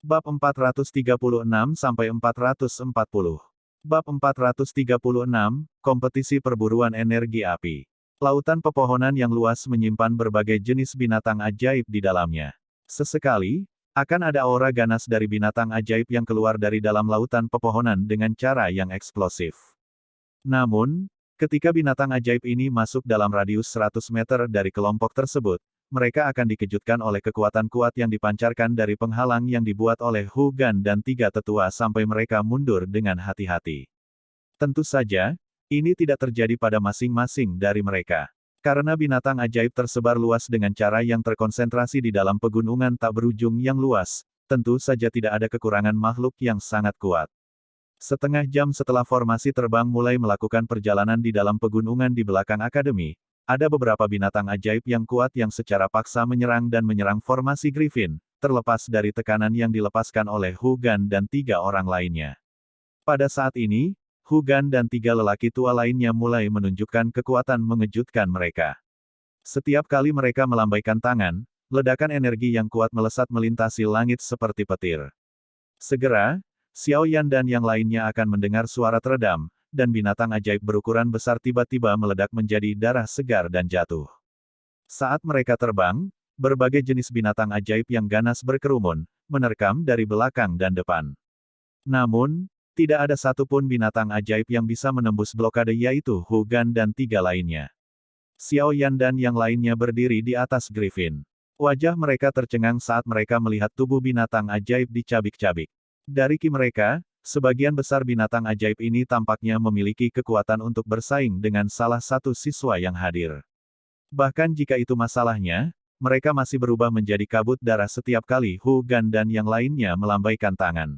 Bab 436-440. Bab 436, Kompetisi Perburuan Energi Api. Lautan pepohonan yang luas menyimpan berbagai jenis binatang ajaib di dalamnya. Sesekali, akan ada aura ganas dari binatang ajaib yang keluar dari dalam lautan pepohonan dengan cara yang eksplosif. Namun, ketika binatang ajaib ini masuk dalam radius 100 meter dari kelompok tersebut, mereka akan dikejutkan oleh kekuatan kuat yang dipancarkan dari penghalang yang dibuat oleh Hu Gan dan tiga tetua sampai mereka mundur dengan hati-hati. Tentu saja, ini tidak terjadi pada masing-masing dari mereka. Karena binatang ajaib tersebar luas dengan cara yang terkonsentrasi di dalam pegunungan tak berujung yang luas, tentu saja tidak ada kekurangan makhluk yang sangat kuat. Setengah jam setelah formasi terbang mulai melakukan perjalanan di dalam pegunungan di belakang akademi, ada beberapa binatang ajaib yang kuat yang secara paksa menyerang dan menyerang formasi Griffin, terlepas dari tekanan yang dilepaskan oleh Hu Gan dan tiga orang lainnya. Pada saat ini, Hu Gan dan tiga lelaki tua lainnya mulai menunjukkan kekuatan mengejutkan mereka. Setiap kali mereka melambaikan tangan, ledakan energi yang kuat melesat melintasi langit seperti petir. Segera, Xiao Yan dan yang lainnya akan mendengar suara teredam, dan binatang ajaib berukuran besar tiba-tiba meledak menjadi darah segar dan jatuh. Saat mereka terbang, berbagai jenis binatang ajaib yang ganas berkerumun, menerkam dari belakang dan depan. Namun, tidak ada satupun binatang ajaib yang bisa menembus blokade yaitu Hu Gan dan tiga lainnya. Xiao Yan dan yang lainnya berdiri di atas Griffin. Wajah mereka tercengang saat mereka melihat tubuh binatang ajaib dicabik-cabik. Dari ki mereka, sebagian besar binatang ajaib ini tampaknya memiliki kekuatan untuk bersaing dengan salah satu siswa yang hadir. Bahkan jika itu masalahnya, mereka masih berubah menjadi kabut darah setiap kali Hu Gan dan yang lainnya melambaikan tangan.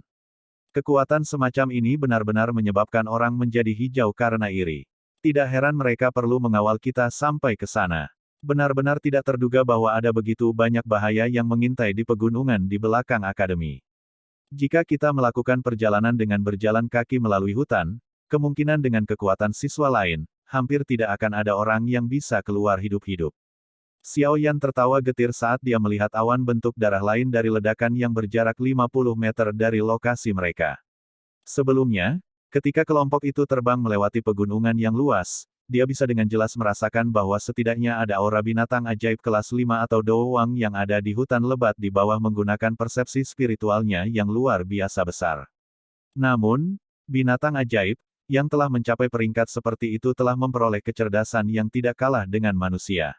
Kekuatan semacam ini benar-benar menyebabkan orang menjadi hijau karena iri. Tidak heran mereka perlu mengawal kita sampai ke sana. Benar-benar tidak terduga bahwa ada begitu banyak bahaya yang mengintai di pegunungan di belakang akademi. Jika kita melakukan perjalanan dengan berjalan kaki melalui hutan, kemungkinan dengan kekuatan siswa lain, hampir tidak akan ada orang yang bisa keluar hidup-hidup. Xiao Yan tertawa getir saat dia melihat awan bentuk darah lain dari ledakan yang berjarak 50 meter dari lokasi mereka. Sebelumnya, ketika kelompok itu terbang melewati pegunungan yang luas, dia bisa dengan jelas merasakan bahwa setidaknya ada aura binatang ajaib kelas 5 atau Doowang yang ada di hutan lebat di bawah menggunakan persepsi spiritualnya yang luar biasa besar. Namun, binatang ajaib, yang telah mencapai peringkat seperti itu telah memperoleh kecerdasan yang tidak kalah dengan manusia.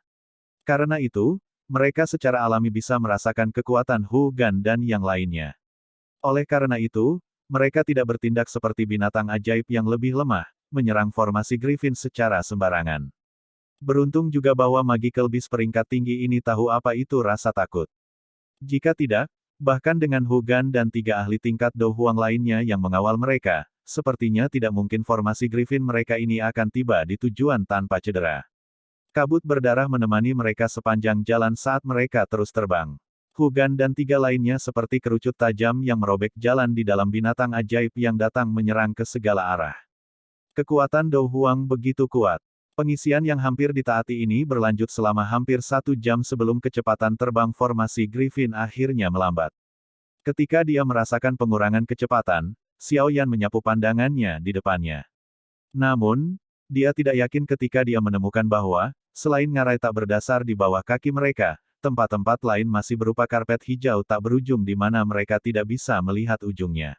Karena itu, mereka secara alami bisa merasakan kekuatan Hu Gan dan yang lainnya. Oleh karena itu, mereka tidak bertindak seperti binatang ajaib yang lebih lemah, menyerang formasi Griffin secara sembarangan. Beruntung juga bahwa Magical Beast peringkat tinggi ini tahu apa itu rasa takut. Jika tidak, bahkan dengan Hu Gan dan tiga ahli tingkat Do Huang lainnya yang mengawal mereka, sepertinya tidak mungkin formasi Griffin mereka ini akan tiba di tujuan tanpa cedera. Kabut berdarah menemani mereka sepanjang jalan saat mereka terus terbang. Hu Gan dan tiga lainnya seperti kerucut tajam yang merobek jalan di dalam binatang ajaib yang datang menyerang ke segala arah. Kekuatan Do Huang begitu kuat. Pengisian yang hampir ditaati ini berlanjut selama hampir 1 jam sebelum kecepatan terbang formasi Griffin akhirnya melambat. Ketika dia merasakan pengurangan kecepatan, Xiao Yan menyapu pandangannya di depannya. Namun, dia tidak yakin ketika dia menemukan bahwa, selain ngarai tak berdasar di bawah kaki mereka, tempat-tempat lain masih berupa karpet hijau tak berujung di mana mereka tidak bisa melihat ujungnya.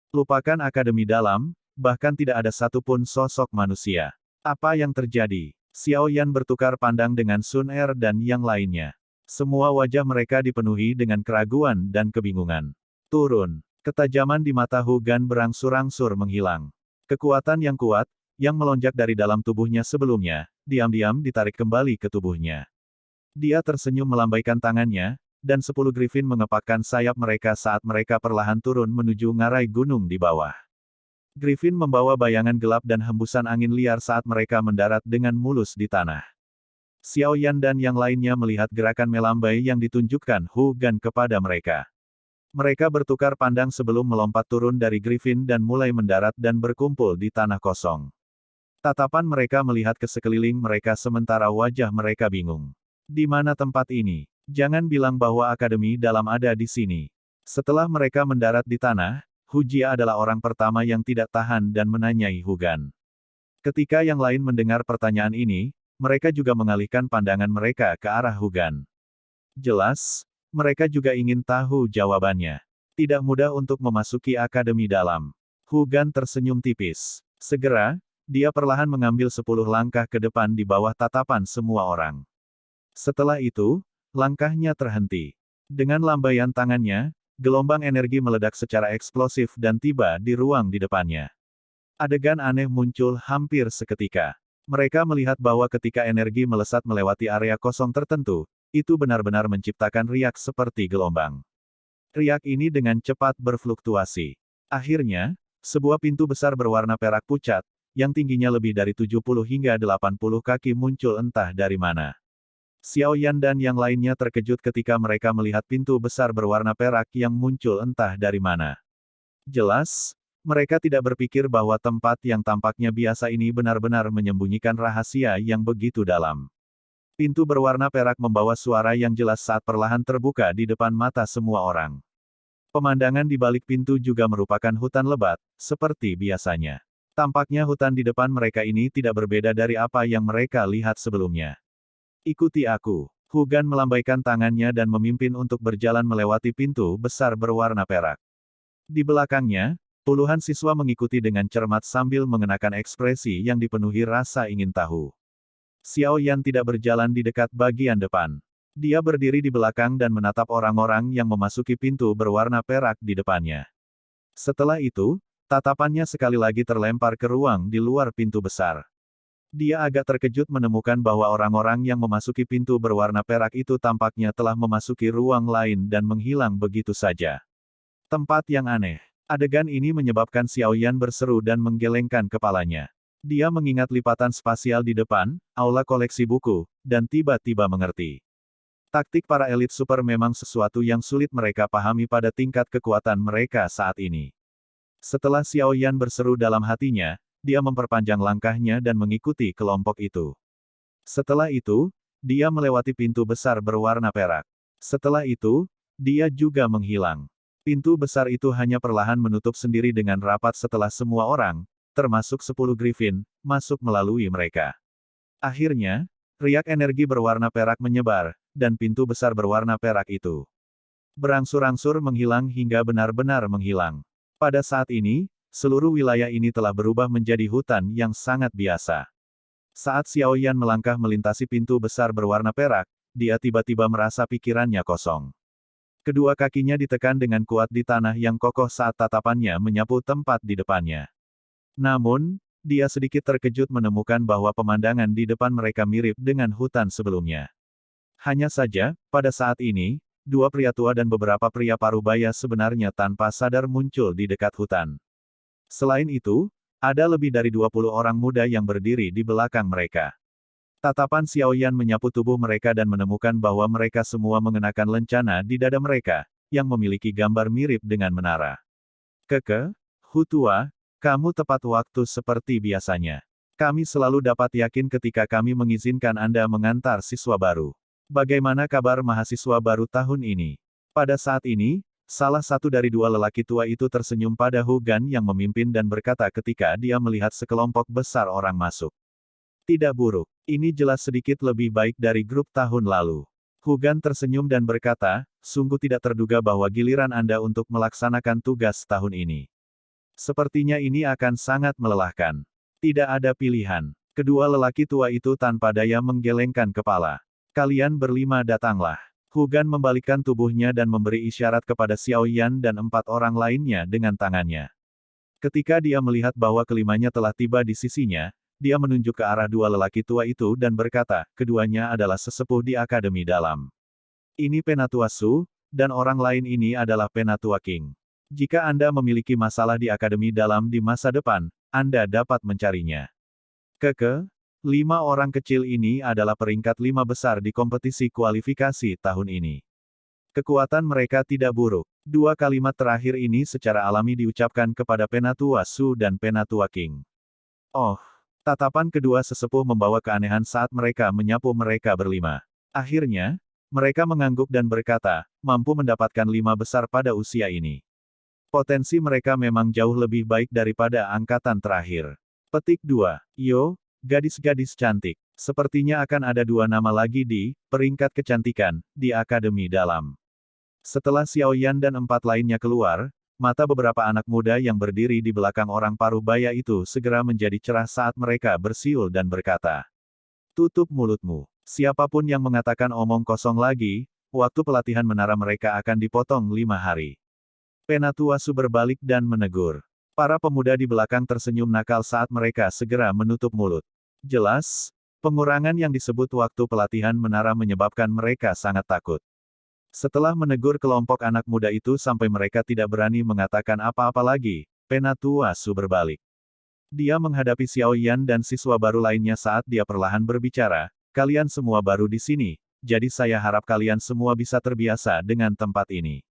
Lupakan akademi dalam, bahkan tidak ada satupun sosok manusia. Apa yang terjadi? Xiao Yan bertukar pandang dengan Sun Er dan yang lainnya. Semua wajah mereka dipenuhi dengan keraguan dan kebingungan. Turun. Ketajaman di mata Hu Gan berangsur-angsur menghilang. Kekuatan yang kuat, yang melonjak dari dalam tubuhnya sebelumnya, diam-diam ditarik kembali ke tubuhnya. Dia tersenyum melambaikan tangannya, dan 10 Griffin mengepakkan sayap mereka saat mereka perlahan turun menuju ngarai gunung di bawah. Griffin membawa bayangan gelap dan hembusan angin liar saat mereka mendarat dengan mulus di tanah. Xiao Yan dan yang lainnya melihat gerakan melambai yang ditunjukkan Hu Gan kepada mereka. Mereka bertukar pandang sebelum melompat turun dari Griffin dan mulai mendarat dan berkumpul di tanah kosong. Tatapan mereka melihat ke sekeliling mereka sementara wajah mereka bingung. Di mana tempat ini? Jangan bilang bahwa akademi dalam ada di sini. Setelah mereka mendarat di tanah, Hu Jia adalah orang pertama yang tidak tahan dan menanyai Hu Gan. Ketika yang lain mendengar pertanyaan ini, mereka juga mengalihkan pandangan mereka ke arah Hu Gan. Jelas, mereka juga ingin tahu jawabannya. Tidak mudah untuk memasuki akademi dalam. Hu Gan tersenyum tipis. Segera, dia perlahan mengambil 10 langkah ke depan di bawah tatapan semua orang. Setelah itu, langkahnya terhenti. Dengan lambaian tangannya, gelombang energi meledak secara eksplosif dan tiba di ruang di depannya. Adegan aneh muncul hampir seketika. Mereka melihat bahwa ketika energi melesat melewati area kosong tertentu, itu benar-benar menciptakan riak seperti gelombang. Riak ini dengan cepat berfluktuasi. Akhirnya, sebuah pintu besar berwarna perak pucat, yang tingginya lebih dari 70 hingga 80 kaki muncul entah dari mana. Xiao Yan dan yang lainnya terkejut ketika mereka melihat pintu besar berwarna perak yang muncul entah dari mana. Jelas, mereka tidak berpikir bahwa tempat yang tampaknya biasa ini benar-benar menyembunyikan rahasia yang begitu dalam. Pintu berwarna perak membawa suara yang jelas saat perlahan terbuka di depan mata semua orang. Pemandangan di balik pintu juga merupakan hutan lebat, seperti biasanya. Tampaknya hutan di depan mereka ini tidak berbeda dari apa yang mereka lihat sebelumnya. Ikuti aku. Hu Gan melambaikan tangannya dan memimpin untuk berjalan melewati pintu besar berwarna perak. Di belakangnya, puluhan siswa mengikuti dengan cermat sambil mengenakan ekspresi yang dipenuhi rasa ingin tahu. Xiao Yan tidak berjalan di dekat bagian depan. Dia berdiri di belakang dan menatap orang-orang yang memasuki pintu berwarna perak di depannya. Setelah itu, tatapannya sekali lagi terlempar ke ruang di luar pintu besar. Dia agak terkejut menemukan bahwa orang-orang yang memasuki pintu berwarna perak itu tampaknya telah memasuki ruang lain dan menghilang begitu saja. Tempat yang aneh. Adegan ini menyebabkan Xiao Yan berseru dan menggelengkan kepalanya. Dia mengingat lipatan spasial di depan, aula koleksi buku, dan tiba-tiba mengerti. Taktik para elit super memang sesuatu yang sulit mereka pahami pada tingkat kekuatan mereka saat ini. Setelah Xiao Yan berseru dalam hatinya, dia memperpanjang langkahnya dan mengikuti kelompok itu. Setelah itu, dia melewati pintu besar berwarna perak. Setelah itu, dia juga menghilang. Pintu besar itu hanya perlahan menutup sendiri dengan rapat setelah semua orang, termasuk 10 Griffin, masuk melalui mereka. Akhirnya, riak energi berwarna perak menyebar, dan pintu besar berwarna perak itu berangsur-angsur menghilang hingga benar-benar menghilang. Pada saat ini, seluruh wilayah ini telah berubah menjadi hutan yang sangat biasa. Saat Xiao Yan melangkah melintasi pintu besar berwarna perak, dia tiba-tiba merasa pikirannya kosong. Kedua kakinya ditekan dengan kuat di tanah yang kokoh saat tatapannya menyapu tempat di depannya. Namun, dia sedikit terkejut menemukan bahwa pemandangan di depan mereka mirip dengan hutan sebelumnya. Hanya saja, pada saat ini, dua pria tua dan beberapa pria parubaya sebenarnya tanpa sadar muncul di dekat hutan. Selain itu, ada lebih dari 20 orang muda yang berdiri di belakang mereka. Tatapan Xiao Yan menyapu tubuh mereka dan menemukan bahwa mereka semua mengenakan lencana di dada mereka, yang memiliki gambar mirip dengan menara. Keke, Hu Tua, kamu tepat waktu seperti biasanya. Kami selalu dapat yakin ketika kami mengizinkan Anda mengantar siswa baru. Bagaimana kabar mahasiswa baru tahun ini? Pada saat ini, salah satu dari dua lelaki tua itu tersenyum pada Hu Gan yang memimpin dan berkata ketika dia melihat sekelompok besar orang masuk. Tidak buruk, ini jelas sedikit lebih baik dari grup tahun lalu. Hu Gan tersenyum dan berkata, sungguh tidak terduga bahwa giliran Anda untuk melaksanakan tugas tahun ini. Sepertinya ini akan sangat melelahkan. Tidak ada pilihan. Kedua lelaki tua itu tanpa daya menggelengkan kepala. Kalian berlima datanglah. Hu Gan membalikkan tubuhnya dan memberi isyarat kepada Xiao Yan dan 4 orang lainnya dengan tangannya. Ketika dia melihat bahwa kelimanya telah tiba di sisinya, dia menunjuk ke arah dua lelaki tua itu dan berkata, keduanya adalah sesepuh di Akademi Dalam. Ini Penatua Su, dan orang lain ini adalah Penatua King. Jika Anda memiliki masalah di Akademi Dalam di masa depan, Anda dapat mencarinya. Keke, 5 orang kecil ini adalah peringkat 5 besar di kompetisi kualifikasi tahun ini. Kekuatan mereka tidak buruk. Dua kalimat terakhir ini secara alami diucapkan kepada Penatua Su dan Penatua King. Oh, tatapan kedua sesepuh membawa keanehan saat mereka menyapu mereka berlima. Akhirnya, Mereka mengangguk dan berkata, mampu mendapatkan 5 besar pada usia ini. Potensi mereka memang jauh lebih baik daripada angkatan terakhir. Petik 2. Yo, gadis-gadis cantik. Sepertinya akan ada 2 nama lagi di peringkat kecantikan di Akademi Dalam. Setelah Xiao Yan dan 4 lainnya keluar, mata beberapa anak muda yang berdiri di belakang orang paruh baya itu segera menjadi cerah saat mereka bersiul dan berkata, tutup mulutmu. Siapapun yang mengatakan omong kosong lagi, waktu pelatihan menara mereka akan dipotong 5 hari. Penatuasu berbalik dan menegur. Para pemuda di belakang tersenyum nakal saat mereka segera menutup mulut. Jelas, pengurangan yang disebut waktu pelatihan menara menyebabkan mereka sangat takut. Setelah menegur kelompok anak muda itu sampai mereka tidak berani mengatakan apa-apa lagi, Penatuasu berbalik. Dia menghadapi Xiao Yan dan siswa baru lainnya saat dia perlahan berbicara, kalian semua baru di sini, jadi saya harap kalian semua bisa terbiasa dengan tempat ini.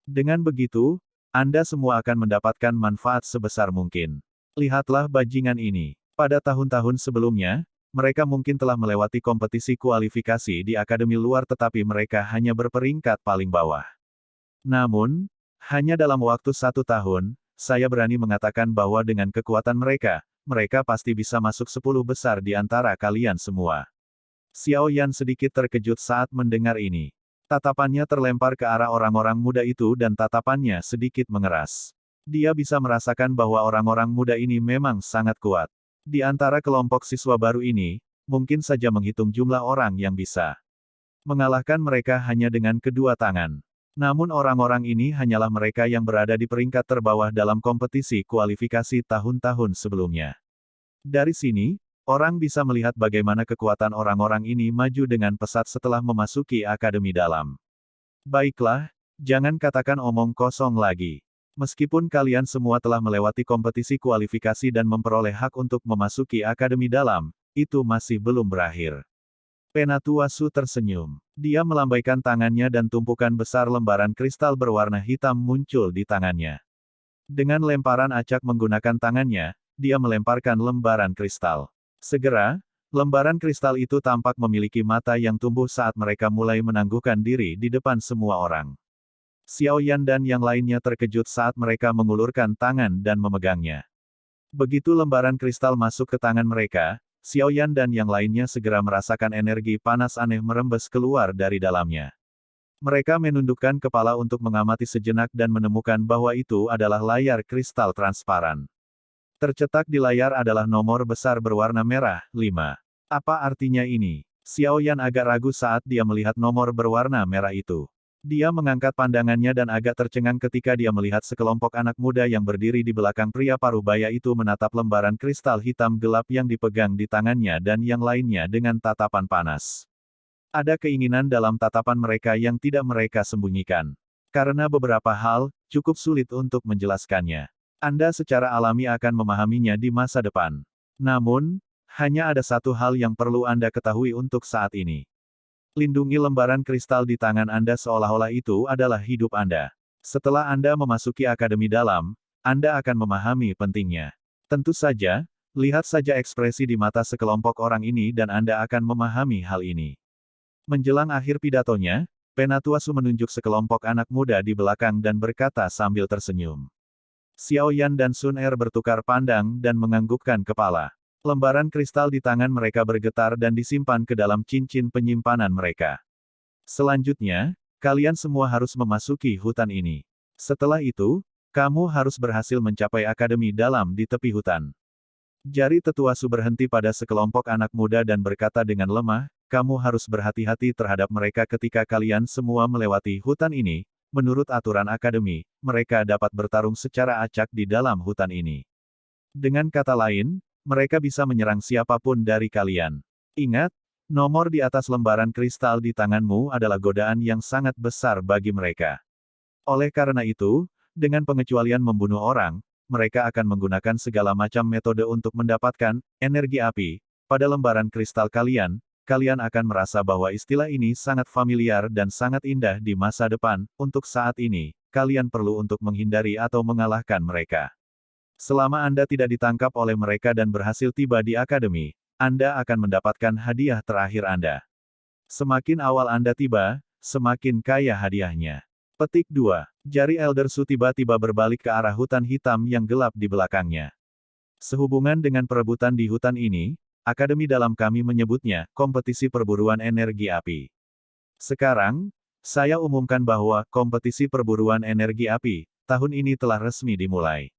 Dengan begitu, Anda semua akan mendapatkan manfaat sebesar mungkin. Lihatlah bajingan ini. Pada tahun-tahun sebelumnya, mereka mungkin telah melewati kompetisi kualifikasi di akademi luar tetapi mereka hanya berperingkat paling bawah. Namun, hanya dalam waktu 1 tahun, saya berani mengatakan bahwa dengan kekuatan mereka, mereka pasti bisa masuk 10 besar di antara kalian semua. Xiao Yan sedikit terkejut saat mendengar ini. Tatapannya terlempar ke arah orang-orang muda itu dan tatapannya sedikit mengeras. Dia bisa merasakan bahwa orang-orang muda ini memang sangat kuat. Di antara kelompok siswa baru ini, mungkin saja menghitung jumlah orang yang bisa mengalahkan mereka hanya dengan kedua tangan. Namun orang-orang ini hanyalah mereka yang berada di peringkat terbawah dalam kompetisi kualifikasi tahun-tahun sebelumnya. Dari sini, orang bisa melihat bagaimana kekuatan orang-orang ini maju dengan pesat setelah memasuki Akademi Dalam. Baiklah, jangan katakan omong kosong lagi. Meskipun kalian semua telah melewati kompetisi kualifikasi dan memperoleh hak untuk memasuki Akademi Dalam, itu masih belum berakhir. Penatuasu tersenyum. Dia melambaikan tangannya dan tumpukan besar lembaran kristal berwarna hitam muncul di tangannya. Dengan lemparan acak menggunakan tangannya, dia melemparkan lembaran kristal. Segera, lembaran kristal itu tampak memiliki mata yang tumbuh saat mereka mulai menangguhkan diri di depan semua orang. Xiao Yan dan yang lainnya terkejut saat mereka mengulurkan tangan dan memegangnya. Begitu lembaran kristal masuk ke tangan mereka, Xiao Yan dan yang lainnya segera merasakan energi panas aneh merembes keluar dari dalamnya. Mereka menundukkan kepala untuk mengamati sejenak dan menemukan bahwa itu adalah layar kristal transparan. Tercetak di layar adalah nomor besar berwarna merah, 5. Apa artinya ini? Xiao Yan agak ragu saat dia melihat nomor berwarna merah itu. Dia mengangkat pandangannya dan agak tercengang ketika dia melihat sekelompok anak muda yang berdiri di belakang pria paruh baya itu menatap lembaran kristal hitam gelap yang dipegang di tangannya dan yang lainnya dengan tatapan panas. Ada keinginan dalam tatapan mereka yang tidak mereka sembunyikan. Karena beberapa hal, cukup sulit untuk menjelaskannya. Anda secara alami akan memahaminya di masa depan. Namun, hanya ada satu hal yang perlu Anda ketahui untuk saat ini. Lindungi lembaran kristal di tangan Anda seolah-olah itu adalah hidup Anda. Setelah Anda memasuki Akademi Dalam, Anda akan memahami pentingnya. Tentu saja, lihat saja ekspresi di mata sekelompok orang ini dan Anda akan memahami hal ini. Menjelang akhir pidatonya, Penatuasu menunjuk sekelompok anak muda di belakang dan berkata sambil tersenyum. Xiao Yan dan Sun Er bertukar pandang dan menganggukkan kepala. Lembaran kristal di tangan mereka bergetar dan disimpan ke dalam cincin penyimpanan mereka. Selanjutnya, kalian semua harus memasuki hutan ini. Setelah itu, kamu harus berhasil mencapai Akademi Dalam di tepi hutan. Jari Tetuasu berhenti pada sekelompok anak muda dan berkata dengan lemah, kamu harus berhati-hati terhadap mereka ketika kalian semua melewati hutan ini. Menurut aturan akademi, mereka dapat bertarung secara acak di dalam hutan ini. Dengan kata lain, mereka bisa menyerang siapapun dari kalian. Ingat, nomor di atas lembaran kristal di tanganmu adalah godaan yang sangat besar bagi mereka. Oleh karena itu, dengan pengecualian membunuh orang, mereka akan menggunakan segala macam metode untuk mendapatkan energi api. Pada lembaran kristal kalian, kalian akan merasa bahwa istilah ini sangat familiar dan sangat indah di masa depan. Untuk saat ini, kalian perlu untuk menghindari atau mengalahkan mereka. Selama Anda tidak ditangkap oleh mereka dan berhasil tiba di akademi, Anda akan mendapatkan hadiah terakhir Anda. Semakin awal Anda tiba, semakin kaya hadiahnya. Petik 2. Jari Elder Su tiba-tiba berbalik ke arah hutan hitam yang gelap di belakangnya. Sehubungan dengan perebutan di hutan ini, Akademi dalam kami menyebutnya, kompetisi perburuan energi api. Sekarang, saya umumkan bahwa, kompetisi perburuan energi api, tahun ini telah resmi dimulai.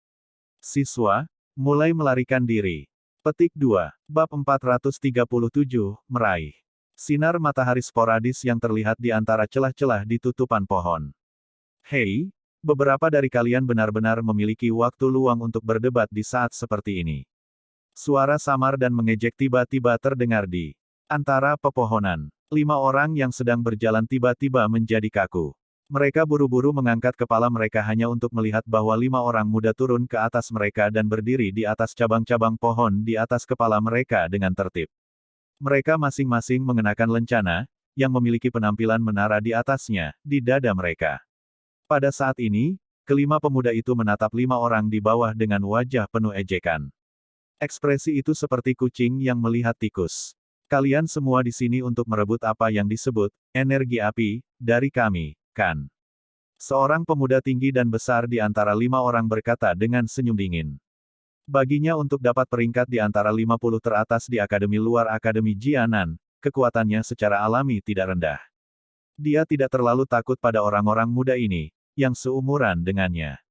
Siswa, mulai melarikan diri. Petik 2. Bab 437, meraih. Sinar matahari sporadis yang terlihat di antara celah-celah di tutupan pohon. Hei, beberapa dari kalian benar-benar memiliki waktu luang untuk berdebat di saat seperti ini. Suara samar dan mengejek tiba-tiba terdengar di antara pepohonan. 5 orang yang sedang berjalan tiba-tiba menjadi kaku. Mereka buru-buru mengangkat kepala mereka hanya untuk melihat bahwa 5 orang muda turun ke atas mereka dan berdiri di atas cabang-cabang pohon di atas kepala mereka dengan tertib. Mereka masing-masing mengenakan lencana, yang memiliki penampilan menara di atasnya, di dada mereka. Pada saat ini, kelima pemuda itu menatap 5 orang di bawah dengan wajah penuh ejekan. Ekspresi itu seperti kucing yang melihat tikus. Kalian semua di sini untuk merebut apa yang disebut, energi api, dari kami, kan? Seorang pemuda tinggi dan besar di antara 5 orang berkata dengan senyum dingin. Baginya untuk dapat peringkat di antara 50 teratas di Akademi Luar Akademi Jianan, kekuatannya secara alami tidak rendah. Dia tidak terlalu takut pada orang-orang muda ini, yang seumuran dengannya.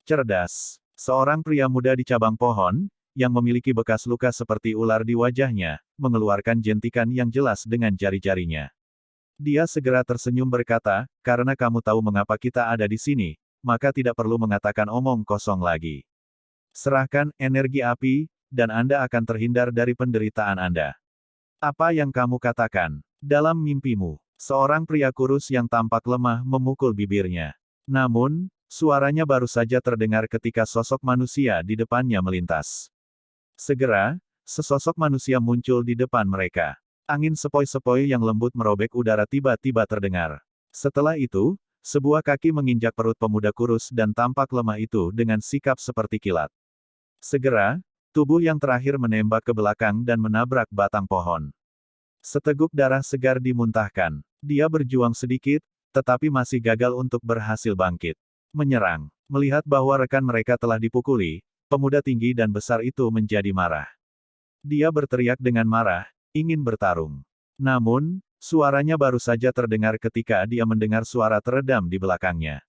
Cerdas. Seorang pria muda di cabang pohon, yang memiliki bekas luka seperti ular di wajahnya, mengeluarkan jentikan yang jelas dengan jari-jarinya. Dia segera tersenyum berkata, karena kamu tahu mengapa kita ada di sini, maka tidak perlu mengatakan omong kosong lagi. Serahkan energi api, dan Anda akan terhindar dari penderitaan Anda. Apa yang kamu katakan? Dalam mimpimu, seorang pria kurus yang tampak lemah memukul bibirnya. Namun, suaranya baru saja terdengar ketika sosok manusia di depannya melintas. Segera, sesosok manusia muncul di depan mereka. Angin sepoi-sepoi yang lembut merobek udara tiba-tiba terdengar. Setelah itu, sebuah kaki menginjak perut pemuda kurus dan tampak lemah itu dengan sikap seperti kilat. Segera, tubuh yang terakhir menembak ke belakang dan menabrak batang pohon. Seteguk darah segar dimuntahkan. Dia berjuang sedikit, tetapi masih gagal untuk berhasil bangkit. Menyerang. Melihat bahwa rekan mereka telah dipukuli, pemuda tinggi dan besar itu menjadi marah. Dia berteriak dengan marah, ingin bertarung. Namun, suaranya baru saja terdengar ketika dia mendengar suara teredam di belakangnya.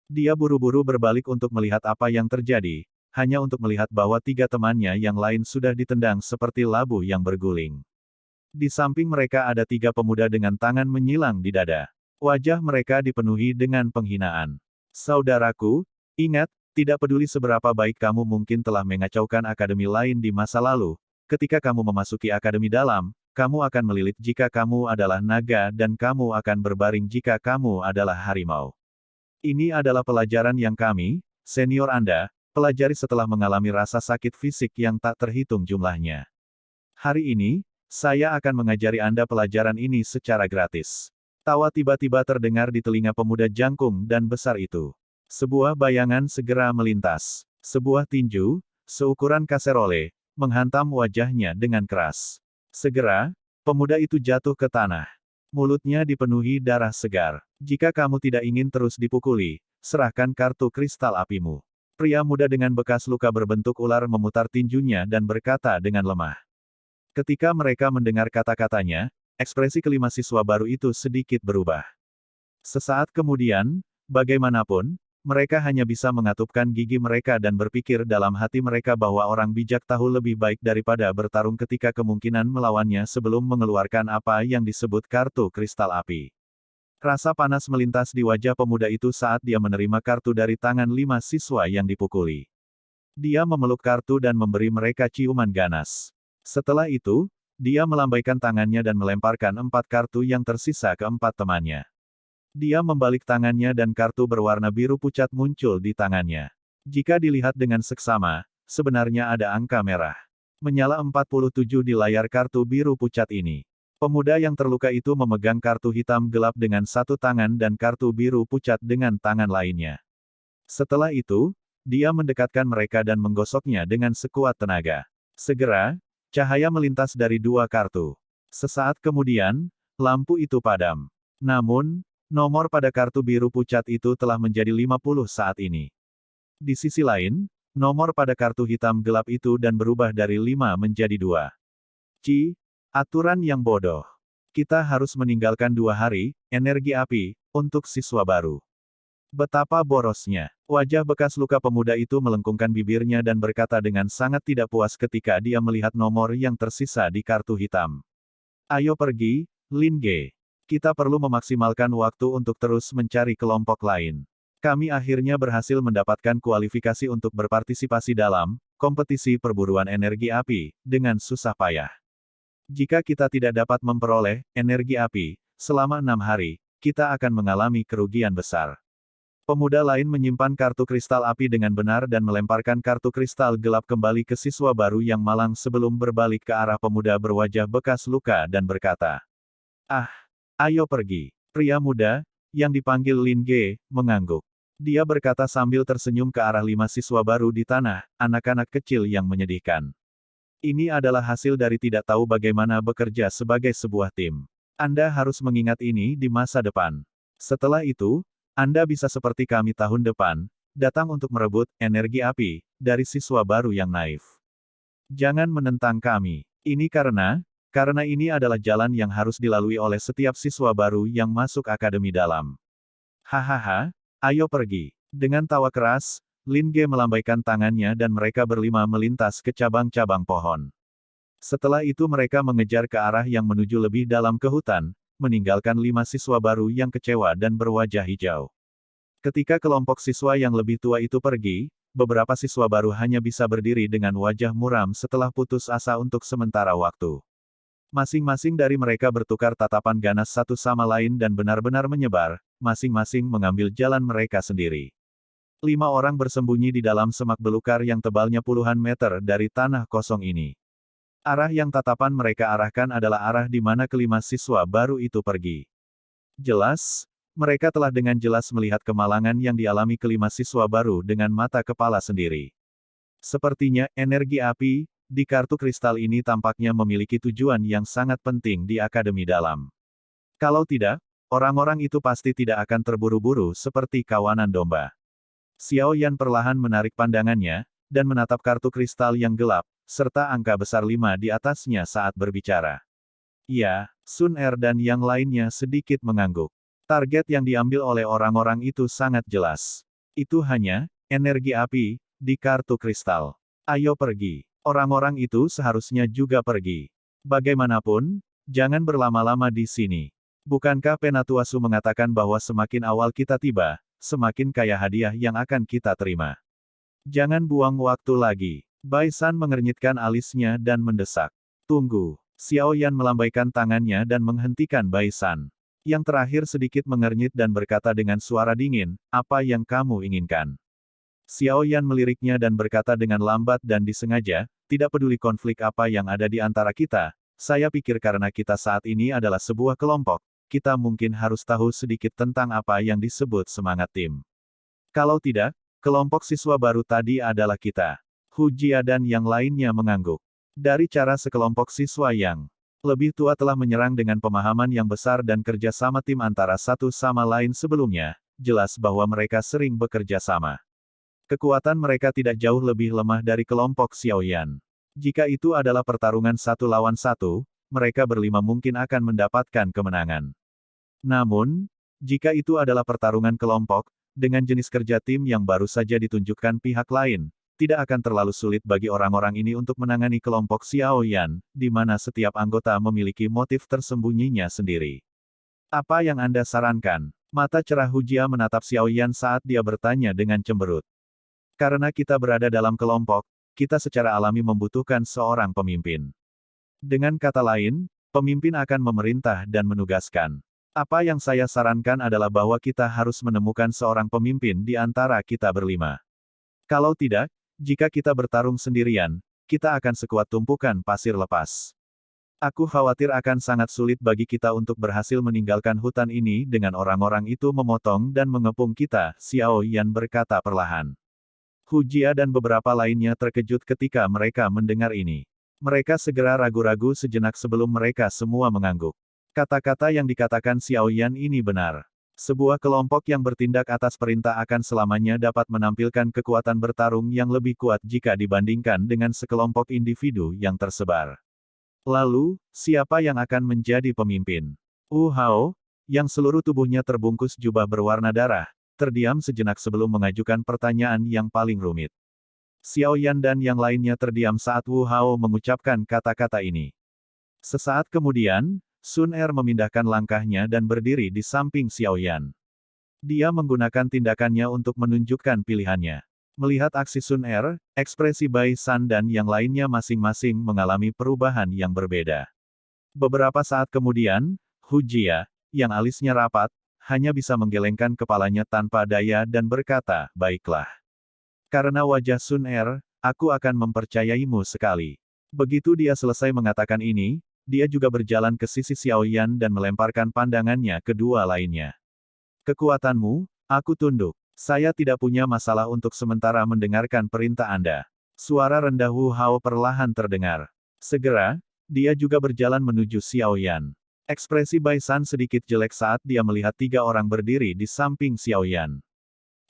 Dia buru-buru berbalik untuk melihat apa yang terjadi, hanya untuk melihat bahwa 3 temannya yang lain sudah ditendang seperti labu yang berguling. Di samping mereka ada 3 pemuda dengan tangan menyilang di dada. Wajah mereka dipenuhi dengan penghinaan. Saudaraku, ingat, tidak peduli seberapa baik kamu mungkin telah mengacaukan akademi lain di masa lalu, ketika kamu memasuki akademi dalam, kamu akan melilit jika kamu adalah naga dan kamu akan berbaring jika kamu adalah harimau. Ini adalah pelajaran yang kami, senior Anda, pelajari setelah mengalami rasa sakit fisik yang tak terhitung jumlahnya. Hari ini, saya akan mengajari Anda pelajaran ini secara gratis. Tawa tiba-tiba terdengar di telinga pemuda jangkung dan besar itu. Sebuah bayangan segera melintas. Sebuah tinju, seukuran kaserole, menghantam wajahnya dengan keras. Segera, pemuda itu jatuh ke tanah. Mulutnya dipenuhi darah segar. Jika kamu tidak ingin terus dipukuli, serahkan kartu kristal apimu. Pria muda dengan bekas luka berbentuk ular memutar tinjunya dan berkata dengan lemah. Ketika mereka mendengar kata-katanya, ekspresi kelima siswa baru itu sedikit berubah. Sesaat kemudian, bagaimanapun, mereka hanya bisa mengatupkan gigi mereka dan berpikir dalam hati mereka bahwa orang bijak tahu lebih baik daripada bertarung ketika kemungkinan melawannya sebelum mengeluarkan apa yang disebut kartu kristal api. Rasa panas melintas di wajah pemuda itu saat dia menerima kartu dari tangan 5 siswa yang dipukuli. Dia memeluk kartu dan memberi mereka ciuman ganas. Setelah itu, dia melambaikan tangannya dan melemparkan 4 kartu yang tersisa ke 4 temannya. Dia membalik tangannya dan kartu berwarna biru pucat muncul di tangannya. Jika dilihat dengan seksama, sebenarnya ada angka merah. Menyala 47 di layar kartu biru pucat ini. Pemuda yang terluka itu memegang kartu hitam gelap dengan satu tangan dan kartu biru pucat dengan tangan lainnya. Setelah itu, dia mendekatkan mereka dan menggosoknya dengan sekuat tenaga. Segera, cahaya melintas dari 2 kartu. Sesaat kemudian, lampu itu padam. Namun, nomor pada kartu biru pucat itu telah menjadi 50 saat ini. Di sisi lain, nomor pada kartu hitam gelap itu dan berubah dari 5 menjadi 2. Aturan yang bodoh. Kita harus meninggalkan 2 hari, energi api, untuk siswa baru. Betapa borosnya. Wajah bekas luka pemuda itu melengkungkan bibirnya dan berkata dengan sangat tidak puas ketika dia melihat nomor yang tersisa di kartu hitam. Ayo pergi, Lin Ge. Kita perlu memaksimalkan waktu untuk terus mencari kelompok lain. Kami akhirnya berhasil mendapatkan kualifikasi untuk berpartisipasi dalam kompetisi perburuan energi api dengan susah payah. Jika kita tidak dapat memperoleh energi api selama 6 hari, kita akan mengalami kerugian besar. Pemuda lain menyimpan kartu kristal api dengan benar dan melemparkan kartu kristal gelap kembali ke siswa baru yang malang sebelum berbalik ke arah pemuda berwajah bekas luka dan berkata, "Ah, ayo pergi." Pria muda, yang dipanggil Lin Ge, mengangguk. Dia berkata sambil tersenyum ke arah 5 siswa baru di tanah, anak-anak kecil yang menyedihkan. Ini adalah hasil dari tidak tahu bagaimana bekerja sebagai sebuah tim. Anda harus mengingat ini di masa depan. Setelah itu, Anda bisa seperti kami tahun depan, datang untuk merebut energi api dari siswa baru yang naif. Jangan menentang kami. Ini karena ini adalah jalan yang harus dilalui oleh setiap siswa baru yang masuk akademi dalam. Hahaha, ayo pergi. Dengan tawa keras, Lin Ge melambaikan tangannya dan mereka berlima melintas ke cabang-cabang pohon. Setelah itu mereka mengejar ke arah yang menuju lebih dalam ke hutan, meninggalkan 5 siswa baru yang kecewa dan berwajah hijau. Ketika kelompok siswa yang lebih tua itu pergi, beberapa siswa baru hanya bisa berdiri dengan wajah muram setelah putus asa untuk sementara waktu. Masing-masing dari mereka bertukar tatapan ganas satu sama lain dan benar-benar menyebar, masing-masing mengambil jalan mereka sendiri. 5 orang bersembunyi di dalam semak belukar yang tebalnya puluhan meter dari tanah kosong ini. Arah yang tatapan mereka arahkan adalah arah di mana kelima siswa baru itu pergi. Jelas, mereka telah dengan jelas melihat kemalangan yang dialami kelima siswa baru dengan mata kepala sendiri. Sepertinya, energi api di kartu kristal ini tampaknya memiliki tujuan yang sangat penting di akademi dalam. Kalau tidak, orang-orang itu pasti tidak akan terburu-buru seperti kawanan domba. Xiao Yan perlahan menarik pandangannya, dan menatap kartu kristal yang gelap, serta angka besar 5 di atasnya saat berbicara. Ya, Sun Er dan yang lainnya sedikit mengangguk. Target yang diambil oleh orang-orang itu sangat jelas. Itu hanya energi api di kartu kristal. Ayo pergi. Orang-orang itu seharusnya juga pergi. Bagaimanapun, jangan berlama-lama di sini. Bukankah Penatuasu mengatakan bahwa semakin awal kita tiba, semakin kaya hadiah yang akan kita terima? Jangan buang waktu lagi. Bai San mengernyitkan alisnya dan mendesak. Tunggu. Xiao Yan melambaikan tangannya dan menghentikan Bai San. Yang terakhir sedikit mengernyit dan berkata dengan suara dingin, "Apa yang kamu inginkan?" Xiao Yan meliriknya dan berkata dengan lambat dan disengaja, "Tidak peduli konflik apa yang ada di antara kita, saya pikir karena kita saat ini adalah sebuah kelompok, kita mungkin harus tahu sedikit tentang apa yang disebut semangat tim. Kalau tidak, kelompok siswa baru tadi adalah kita." Hu Jia dan yang lainnya mengangguk. Dari cara sekelompok siswa yang lebih tua telah menyerang dengan pemahaman yang besar dan kerja sama tim antara satu sama lain sebelumnya, jelas bahwa mereka sering bekerja sama. Kekuatan mereka tidak jauh lebih lemah dari kelompok Xiao Yan. Jika itu adalah pertarungan 1 lawan 1, mereka berlima mungkin akan mendapatkan kemenangan. Namun, jika itu adalah pertarungan kelompok, dengan jenis kerja tim yang baru saja ditunjukkan pihak lain, tidak akan terlalu sulit bagi orang-orang ini untuk menangani kelompok Xiao Yan, di mana setiap anggota memiliki motif tersembunyinya sendiri. Apa yang Anda sarankan? Mata cerah Hu Jia menatap Xiao Yan saat dia bertanya dengan cemberut. Karena kita berada dalam kelompok, kita secara alami membutuhkan seorang pemimpin. Dengan kata lain, pemimpin akan memerintah dan menugaskan. Apa yang saya sarankan adalah bahwa kita harus menemukan seorang pemimpin di antara kita berlima. Kalau tidak, jika kita bertarung sendirian, kita akan sekuat tumpukan pasir lepas. Aku khawatir akan sangat sulit bagi kita untuk berhasil meninggalkan hutan ini dengan orang-orang itu memotong dan mengepung kita, Xiao Yan berkata perlahan. Hu Jia dan beberapa lainnya terkejut ketika mereka mendengar ini. Mereka segera ragu-ragu sejenak sebelum mereka semua mengangguk. Kata-kata yang dikatakan Xiao Yan ini benar. Sebuah kelompok yang bertindak atas perintah akan selamanya dapat menampilkan kekuatan bertarung yang lebih kuat jika dibandingkan dengan sekelompok individu yang tersebar. Lalu, siapa yang akan menjadi pemimpin? Wu Hao, yang seluruh tubuhnya terbungkus jubah berwarna darah, terdiam sejenak sebelum mengajukan pertanyaan yang paling rumit. Xiao Yan dan yang lainnya terdiam saat Wu Hao mengucapkan kata-kata ini. Sesaat kemudian, Sun Er memindahkan langkahnya dan berdiri di samping Xiao Yan. Dia menggunakan tindakannya untuk menunjukkan pilihannya. Melihat aksi Sun Er, ekspresi Bai San dan yang lainnya masing-masing mengalami perubahan yang berbeda. Beberapa saat kemudian, Hu Jia, yang alisnya rapat, hanya bisa menggelengkan kepalanya tanpa daya dan berkata, "Baiklah. Karena wajah Sun Er, aku akan mempercayaimu sekali." Begitu dia selesai mengatakan ini, dia juga berjalan ke sisi Xiao Yan dan melemparkan pandangannya ke dua lainnya. "Kekuatanmu, aku tunduk. Saya tidak punya masalah untuk sementara mendengarkan perintah Anda." Suara rendah Wu Hao perlahan terdengar. Segera, dia juga berjalan menuju Xiao Yan. Ekspresi Bai San sedikit jelek saat dia melihat tiga orang berdiri di samping Xiao Yan.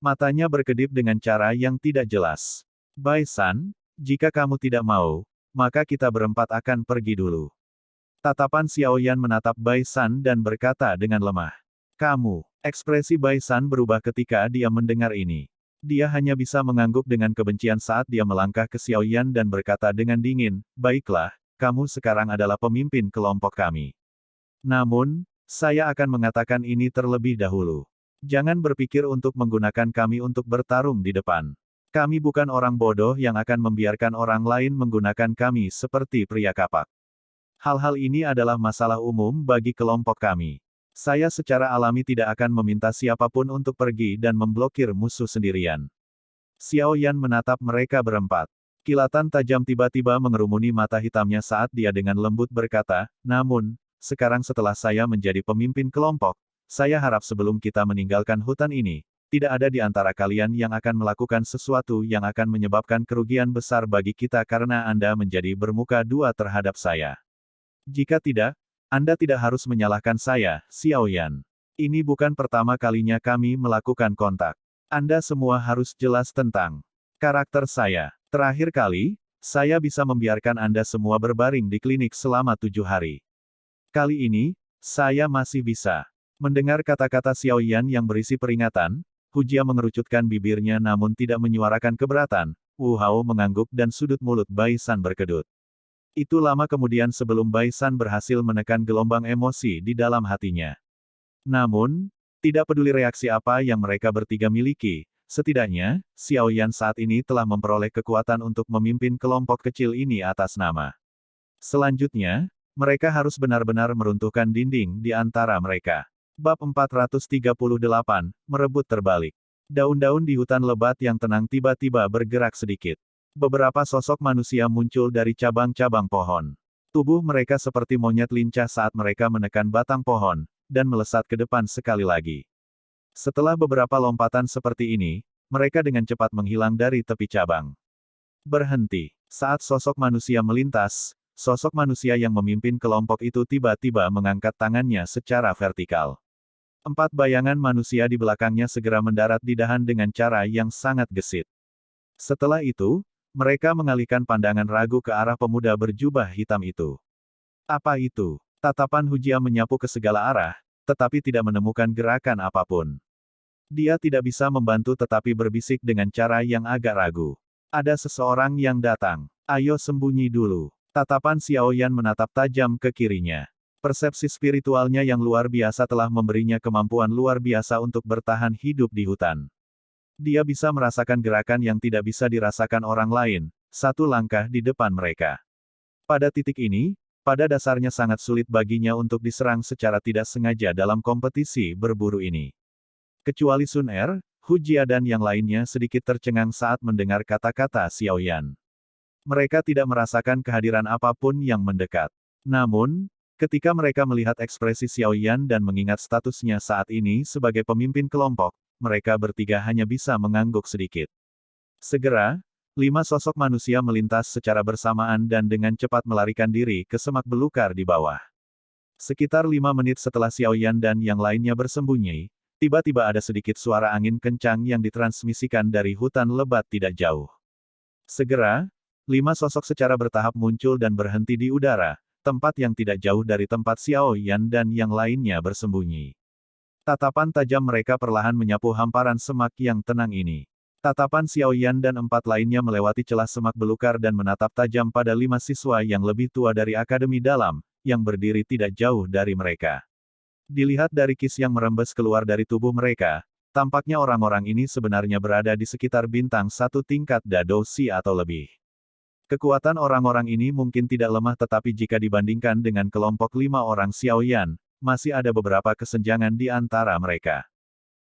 Matanya berkedip dengan cara yang tidak jelas. "Bai San, jika kamu tidak mau, maka kita berempat akan pergi dulu." Tatapan Xiao Yan menatap Bai San dan berkata dengan lemah. "Kamu." Ekspresi Bai San berubah ketika dia mendengar ini. Dia hanya bisa mengangguk dengan kebencian saat dia melangkah ke Xiao Yan dan berkata dengan dingin, "Baiklah, kamu sekarang adalah pemimpin kelompok kami. Namun, saya akan mengatakan ini terlebih dahulu. Jangan berpikir untuk menggunakan kami untuk bertarung di depan. Kami bukan orang bodoh yang akan membiarkan orang lain menggunakan kami seperti pria kapak. Hal-hal ini adalah masalah umum bagi kelompok kami. Saya secara alami tidak akan meminta siapapun untuk pergi dan memblokir musuh sendirian." Xiao Yan menatap mereka berempat. Kilatan tajam tiba-tiba mengerumuni mata hitamnya saat dia dengan lembut berkata, "Namun, sekarang setelah saya menjadi pemimpin kelompok, saya harap sebelum kita meninggalkan hutan ini, tidak ada di antara kalian yang akan melakukan sesuatu yang akan menyebabkan kerugian besar bagi kita karena Anda menjadi bermuka dua terhadap saya. Jika tidak, Anda tidak harus menyalahkan saya, Xiao Yan. Ini bukan pertama kalinya kami melakukan kontak. Anda semua harus jelas tentang karakter saya. Terakhir kali, saya bisa membiarkan Anda semua berbaring di klinik selama 7 hari. Kali ini, saya masih bisa." Mendengar kata-kata Xiao Yan yang berisi peringatan, Hu Jia mengerucutkan bibirnya namun tidak menyuarakan keberatan. Wu Hao mengangguk dan sudut mulut Bai San berkedut. Itu lama kemudian sebelum Bai San berhasil menekan gelombang emosi di dalam hatinya. Namun, tidak peduli reaksi apa yang mereka bertiga miliki, setidaknya, Xiao Yan saat ini telah memperoleh kekuatan untuk memimpin kelompok kecil ini atas nama. Selanjutnya, mereka harus benar-benar meruntuhkan dinding di antara mereka. Bab 438, Merebut Terbalik. Daun-daun di hutan lebat yang tenang tiba-tiba bergerak sedikit. Beberapa sosok manusia muncul dari cabang-cabang pohon. Tubuh mereka seperti monyet lincah saat mereka menekan batang pohon, dan melesat ke depan sekali lagi. Setelah beberapa lompatan seperti ini, mereka dengan cepat menghilang dari tepi cabang. Berhenti. Saat sosok manusia melintas, sosok manusia yang memimpin kelompok itu tiba-tiba mengangkat tangannya secara vertikal. 4 bayangan manusia di belakangnya segera mendarat di dahan dengan cara yang sangat gesit. Setelah itu, mereka mengalihkan pandangan ragu ke arah pemuda berjubah hitam itu. "Apa itu?" Tatapan Hu Jia menyapu ke segala arah, tetapi tidak menemukan gerakan apapun. Dia tidak bisa membantu tetapi berbisik dengan cara yang agak ragu. "Ada seseorang yang datang. Ayo sembunyi dulu." Tatapan Xiao Yan menatap tajam ke kirinya. Persepsi spiritualnya yang luar biasa telah memberinya kemampuan luar biasa untuk bertahan hidup di hutan. Dia bisa merasakan gerakan yang tidak bisa dirasakan orang lain, satu langkah di depan mereka. Pada titik ini, pada dasarnya sangat sulit baginya untuk diserang secara tidak sengaja dalam kompetisi berburu ini. Kecuali Sun Er, Hu Jia dan yang lainnya sedikit tercengang saat mendengar kata-kata Xiao Yan. Mereka tidak merasakan kehadiran apapun yang mendekat. Namun, ketika mereka melihat ekspresi Xiao Yan dan mengingat statusnya saat ini sebagai pemimpin kelompok, mereka bertiga hanya bisa mengangguk sedikit. Segera, 5 sosok manusia melintas secara bersamaan dan dengan cepat melarikan diri ke semak belukar di bawah. Sekitar 5 menit setelah Xiao Yan dan yang lainnya bersembunyi, tiba-tiba ada sedikit suara angin kencang yang ditransmisikan dari hutan lebat tidak jauh. Segera, 5 sosok secara bertahap muncul dan berhenti di udara, tempat yang tidak jauh dari tempat Xiao Yan dan yang lainnya bersembunyi. Tatapan tajam mereka perlahan menyapu hamparan semak yang tenang ini. Tatapan Xiao Yan dan 4 lainnya melewati celah semak belukar dan menatap tajam pada 5 siswa yang lebih tua dari Akademi Dalam, yang berdiri tidak jauh dari mereka. Dilihat dari kis yang merembes keluar dari tubuh mereka, tampaknya orang-orang ini sebenarnya berada di sekitar bintang 1 tingkat Dado Si atau lebih. Kekuatan orang-orang ini mungkin tidak lemah tetapi jika dibandingkan dengan kelompok 5 orang Xiao Yan, masih ada beberapa kesenjangan di antara mereka.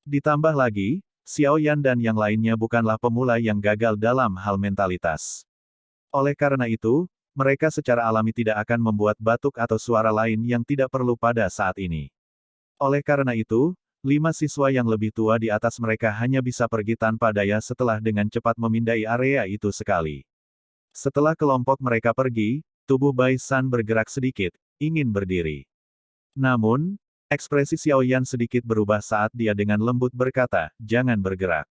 Ditambah lagi, Xiao Yan dan yang lainnya bukanlah pemula yang gagal dalam hal mentalitas. Oleh karena itu, mereka secara alami tidak akan membuat batuk atau suara lain yang tidak perlu pada saat ini. Oleh karena itu, 5 siswa yang lebih tua di atas mereka hanya bisa pergi tanpa daya setelah dengan cepat memindai area itu sekali. Setelah kelompok mereka pergi, tubuh Bai San bergerak sedikit, ingin berdiri. Namun, ekspresi Xiao Yan sedikit berubah saat dia dengan lembut berkata, "Jangan bergerak.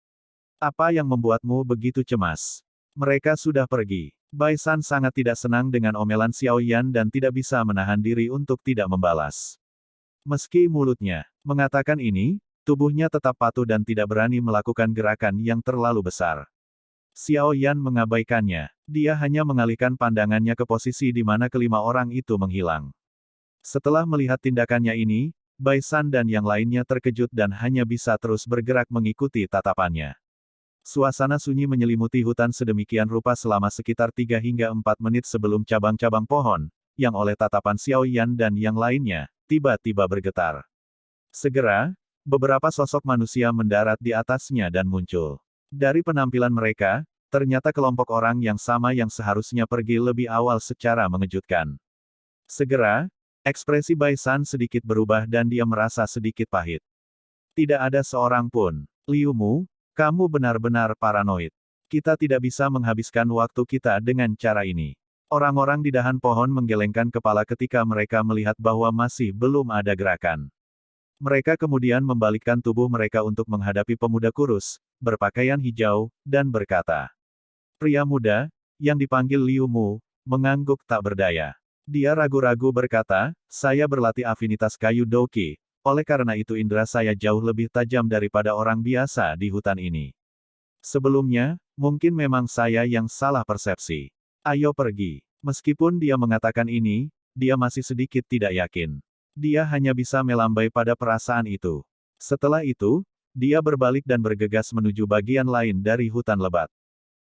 Apa yang membuatmu begitu cemas? Mereka sudah pergi." Bai San sangat tidak senang dengan omelan Xiao Yan dan tidak bisa menahan diri untuk tidak membalas. Meski mulutnya mengatakan ini, tubuhnya tetap patuh dan tidak berani melakukan gerakan yang terlalu besar. Xiao Yan mengabaikannya. Dia hanya mengalihkan pandangannya ke posisi di mana kelima orang itu menghilang. Setelah melihat tindakannya ini, Bai San dan yang lainnya terkejut dan hanya bisa terus bergerak mengikuti tatapannya. Suasana sunyi menyelimuti hutan sedemikian rupa selama sekitar 3 hingga 4 menit sebelum cabang-cabang pohon, yang oleh tatapan Xiao Yan dan yang lainnya, tiba-tiba bergetar. Segera, beberapa sosok manusia mendarat di atasnya dan muncul. Dari penampilan mereka, ternyata kelompok orang yang sama yang seharusnya pergi lebih awal secara mengejutkan. Segera, ekspresi Bai San sedikit berubah dan dia merasa sedikit pahit. Tidak ada seorang pun. Liu Mu, kamu benar-benar paranoid. Kita tidak bisa menghabiskan waktu kita dengan cara ini. Orang-orang di dahan pohon menggelengkan kepala ketika mereka melihat bahwa masih belum ada gerakan. Mereka kemudian membalikkan tubuh mereka untuk menghadapi pemuda kurus, berpakaian hijau, dan berkata. Pria muda, yang dipanggil Liu Mu, mengangguk tak berdaya. Dia ragu-ragu berkata, saya berlatih afinitas kayu Doki, oleh karena itu indera saya jauh lebih tajam daripada orang biasa di hutan ini. Sebelumnya, mungkin memang saya yang salah persepsi. Ayo pergi. Meskipun dia mengatakan ini, dia masih sedikit tidak yakin. Dia hanya bisa melambai pada perasaan itu. Setelah itu, dia berbalik dan bergegas menuju bagian lain dari hutan lebat.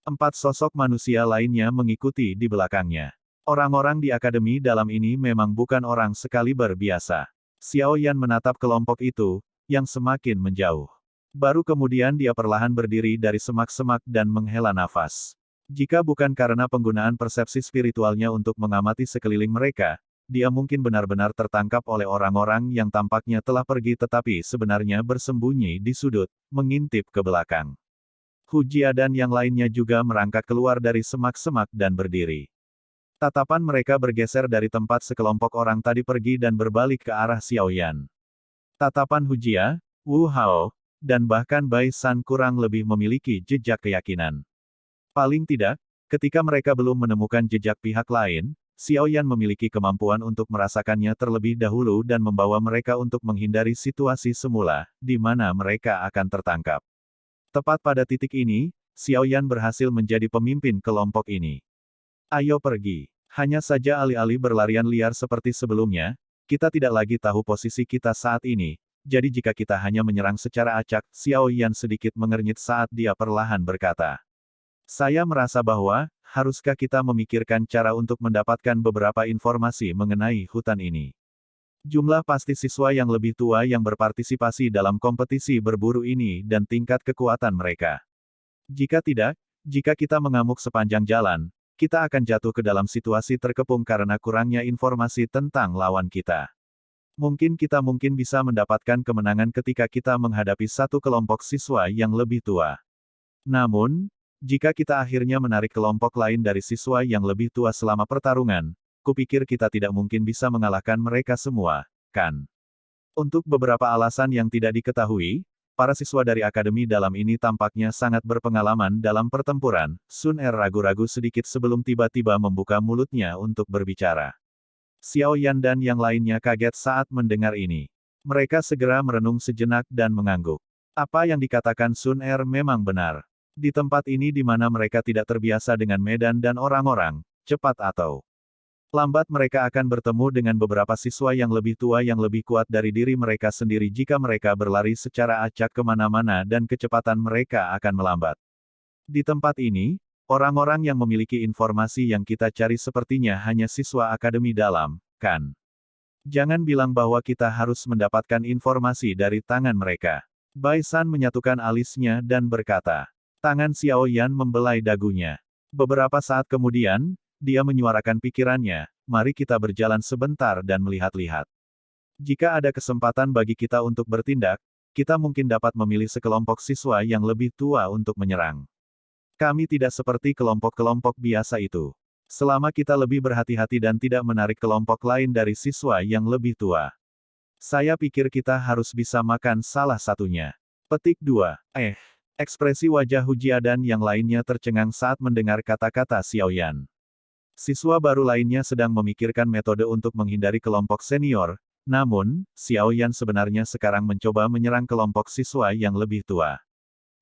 4 sosok manusia lainnya mengikuti di belakangnya. Orang-orang di Akademi Dalam ini memang bukan orang sekaliber biasa. Xiao Yan menatap kelompok itu, yang semakin menjauh. Baru kemudian dia perlahan berdiri dari semak-semak dan menghela nafas. Jika bukan karena penggunaan persepsi spiritualnya untuk mengamati sekeliling mereka, dia mungkin benar-benar tertangkap oleh orang-orang yang tampaknya telah pergi tetapi sebenarnya bersembunyi di sudut, mengintip ke belakang. Hu Jia dan yang lainnya juga merangkak keluar dari semak-semak dan berdiri. Tatapan mereka bergeser dari tempat sekelompok orang tadi pergi dan berbalik ke arah Xiao Yan. Tatapan Hu Jia, Wu Hao, dan bahkan Bai San kurang lebih memiliki jejak keyakinan. Paling tidak, ketika mereka belum menemukan jejak pihak lain, Xiao Yan memiliki kemampuan untuk merasakannya terlebih dahulu dan membawa mereka untuk menghindari situasi semula, di mana mereka akan tertangkap. Tepat pada titik ini, Xiao Yan berhasil menjadi pemimpin kelompok ini. Ayo pergi. Hanya saja alih-alih berlarian liar seperti sebelumnya, kita tidak lagi tahu posisi kita saat ini, jadi jika kita hanya menyerang secara acak, Xiao Yan sedikit mengernyit saat dia perlahan berkata. Saya merasa bahwa, haruskah kita memikirkan cara untuk mendapatkan beberapa informasi mengenai hutan ini. Jumlah pasti siswa yang lebih tua yang berpartisipasi dalam kompetisi berburu ini dan tingkat kekuatan mereka. Jika tidak, jika kita mengamuk sepanjang jalan, kita akan jatuh ke dalam situasi terkepung karena kurangnya informasi tentang lawan kita. Mungkin kita bisa mendapatkan kemenangan ketika kita menghadapi satu kelompok siswa yang lebih tua. Namun, jika kita akhirnya menarik kelompok lain dari siswa yang lebih tua selama pertarungan, kupikir kita tidak mungkin bisa mengalahkan mereka semua, kan? Untuk beberapa alasan yang tidak diketahui, para siswa dari akademi dalam ini tampaknya sangat berpengalaman dalam pertempuran. Sun Er ragu-ragu sedikit sebelum tiba-tiba membuka mulutnya untuk berbicara. Xiao Yan dan yang lainnya kaget saat mendengar ini. Mereka segera merenung sejenak dan mengangguk. Apa yang dikatakan Sun Er memang benar. Di tempat ini di mana mereka tidak terbiasa dengan medan dan orang-orang, cepat atau lambat mereka akan bertemu dengan beberapa siswa yang lebih tua yang lebih kuat dari diri mereka sendiri jika mereka berlari secara acak kemana-mana dan kecepatan mereka akan melambat. Di tempat ini, orang-orang yang memiliki informasi yang kita cari sepertinya hanya siswa akademi dalam, kan? Jangan bilang bahwa kita harus mendapatkan informasi dari tangan mereka. Bai San menyatukan alisnya dan berkata. Tangan Xiao Yan membelai dagunya. Beberapa saat kemudian, dia menyuarakan pikirannya, mari kita berjalan sebentar dan melihat-lihat. Jika ada kesempatan bagi kita untuk bertindak, kita mungkin dapat memilih sekelompok siswa yang lebih tua untuk menyerang. Kami tidak seperti kelompok-kelompok biasa itu. Selama kita lebih berhati-hati dan tidak menarik kelompok lain dari siswa yang lebih tua. Saya pikir kita harus bisa makan salah satunya. Petik 2. Ekspresi wajah Hu Jia dan yang lainnya tercengang saat mendengar kata-kata Xiao Yan. Siswa baru lainnya sedang memikirkan metode untuk menghindari kelompok senior, namun, Xiao Yan sebenarnya sekarang mencoba menyerang kelompok siswa yang lebih tua.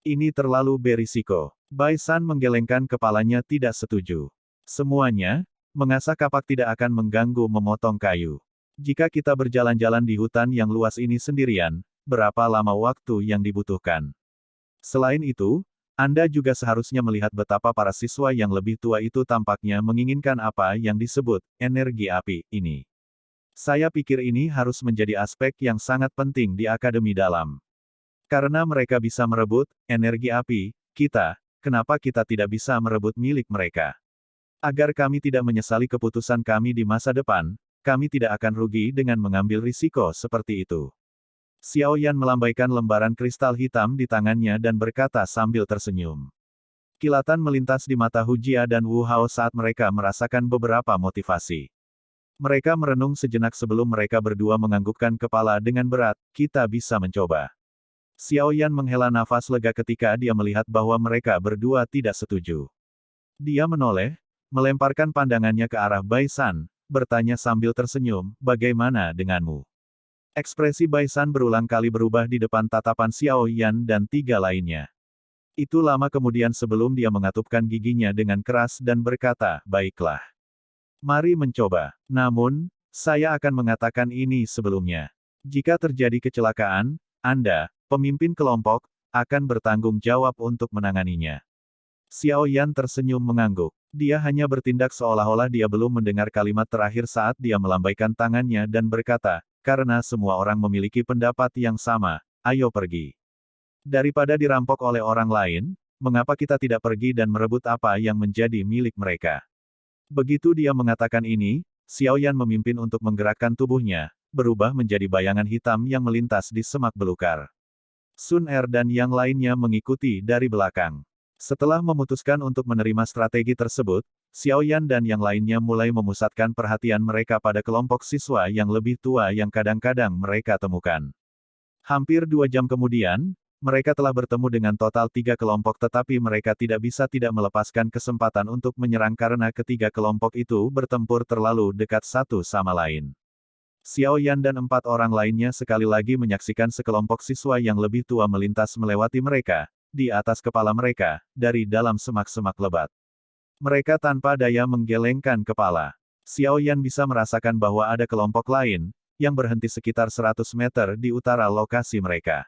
Ini terlalu berisiko. Bai San menggelengkan kepalanya tidak setuju. Semuanya, mengasah kapak tidak akan mengganggu memotong kayu. Jika kita berjalan-jalan di hutan yang luas ini sendirian, berapa lama waktu yang dibutuhkan? Selain itu, Anda juga seharusnya melihat betapa para siswa yang lebih tua itu tampaknya menginginkan apa yang disebut energi api ini. Saya pikir ini harus menjadi aspek yang sangat penting di akademi dalam. Karena mereka bisa merebut energi api, kenapa kita tidak bisa merebut milik mereka? Agar kami tidak menyesali keputusan kami di masa depan, kami tidak akan rugi dengan mengambil risiko seperti itu. Xiao Yan melambaikan lembaran kristal hitam di tangannya dan berkata sambil tersenyum. Kilatan melintas di mata Hu Jia dan Wu Hao saat mereka merasakan beberapa motivasi. Mereka merenung sejenak sebelum mereka berdua menganggukkan kepala dengan berat, kita bisa mencoba. Xiao Yan menghela nafas lega ketika dia melihat bahwa mereka berdua tidak setuju. Dia menoleh, melemparkan pandangannya ke arah Bai San, bertanya sambil tersenyum, bagaimana denganmu? Ekspresi Bai San berulang kali berubah di depan tatapan Xiao Yan dan tiga lainnya. Itu lama kemudian sebelum dia mengatupkan giginya dengan keras dan berkata, baiklah. Mari mencoba. Namun, saya akan mengatakan ini sebelumnya. Jika terjadi kecelakaan, Anda, pemimpin kelompok, akan bertanggung jawab untuk menanganinya. Xiao Yan tersenyum mengangguk. Dia hanya bertindak seolah-olah dia belum mendengar kalimat terakhir saat dia melambaikan tangannya dan berkata, karena semua orang memiliki pendapat yang sama, ayo pergi. Daripada dirampok oleh orang lain, mengapa kita tidak pergi dan merebut apa yang menjadi milik mereka? Begitu dia mengatakan ini, Xiao Yan memimpin untuk menggerakkan tubuhnya, berubah menjadi bayangan hitam yang melintas di semak belukar. Sun Er dan yang lainnya mengikuti dari belakang. Setelah memutuskan untuk menerima strategi tersebut, Xiao Yan dan yang lainnya mulai memusatkan perhatian mereka pada kelompok siswa yang lebih tua yang kadang-kadang mereka temukan. Hampir 2 jam kemudian, mereka telah bertemu dengan total 3 kelompok tetapi mereka tidak melepaskan kesempatan untuk menyerang karena ketiga kelompok itu bertempur terlalu dekat satu sama lain. Xiao Yan dan 4 orang lainnya sekali lagi menyaksikan sekelompok siswa yang lebih tua melintas melewati mereka, di atas kepala mereka, dari dalam semak-semak lebat. Mereka tanpa daya menggelengkan kepala. Xiao Yan bisa merasakan bahwa ada kelompok lain, yang berhenti sekitar 100 meter di utara lokasi mereka.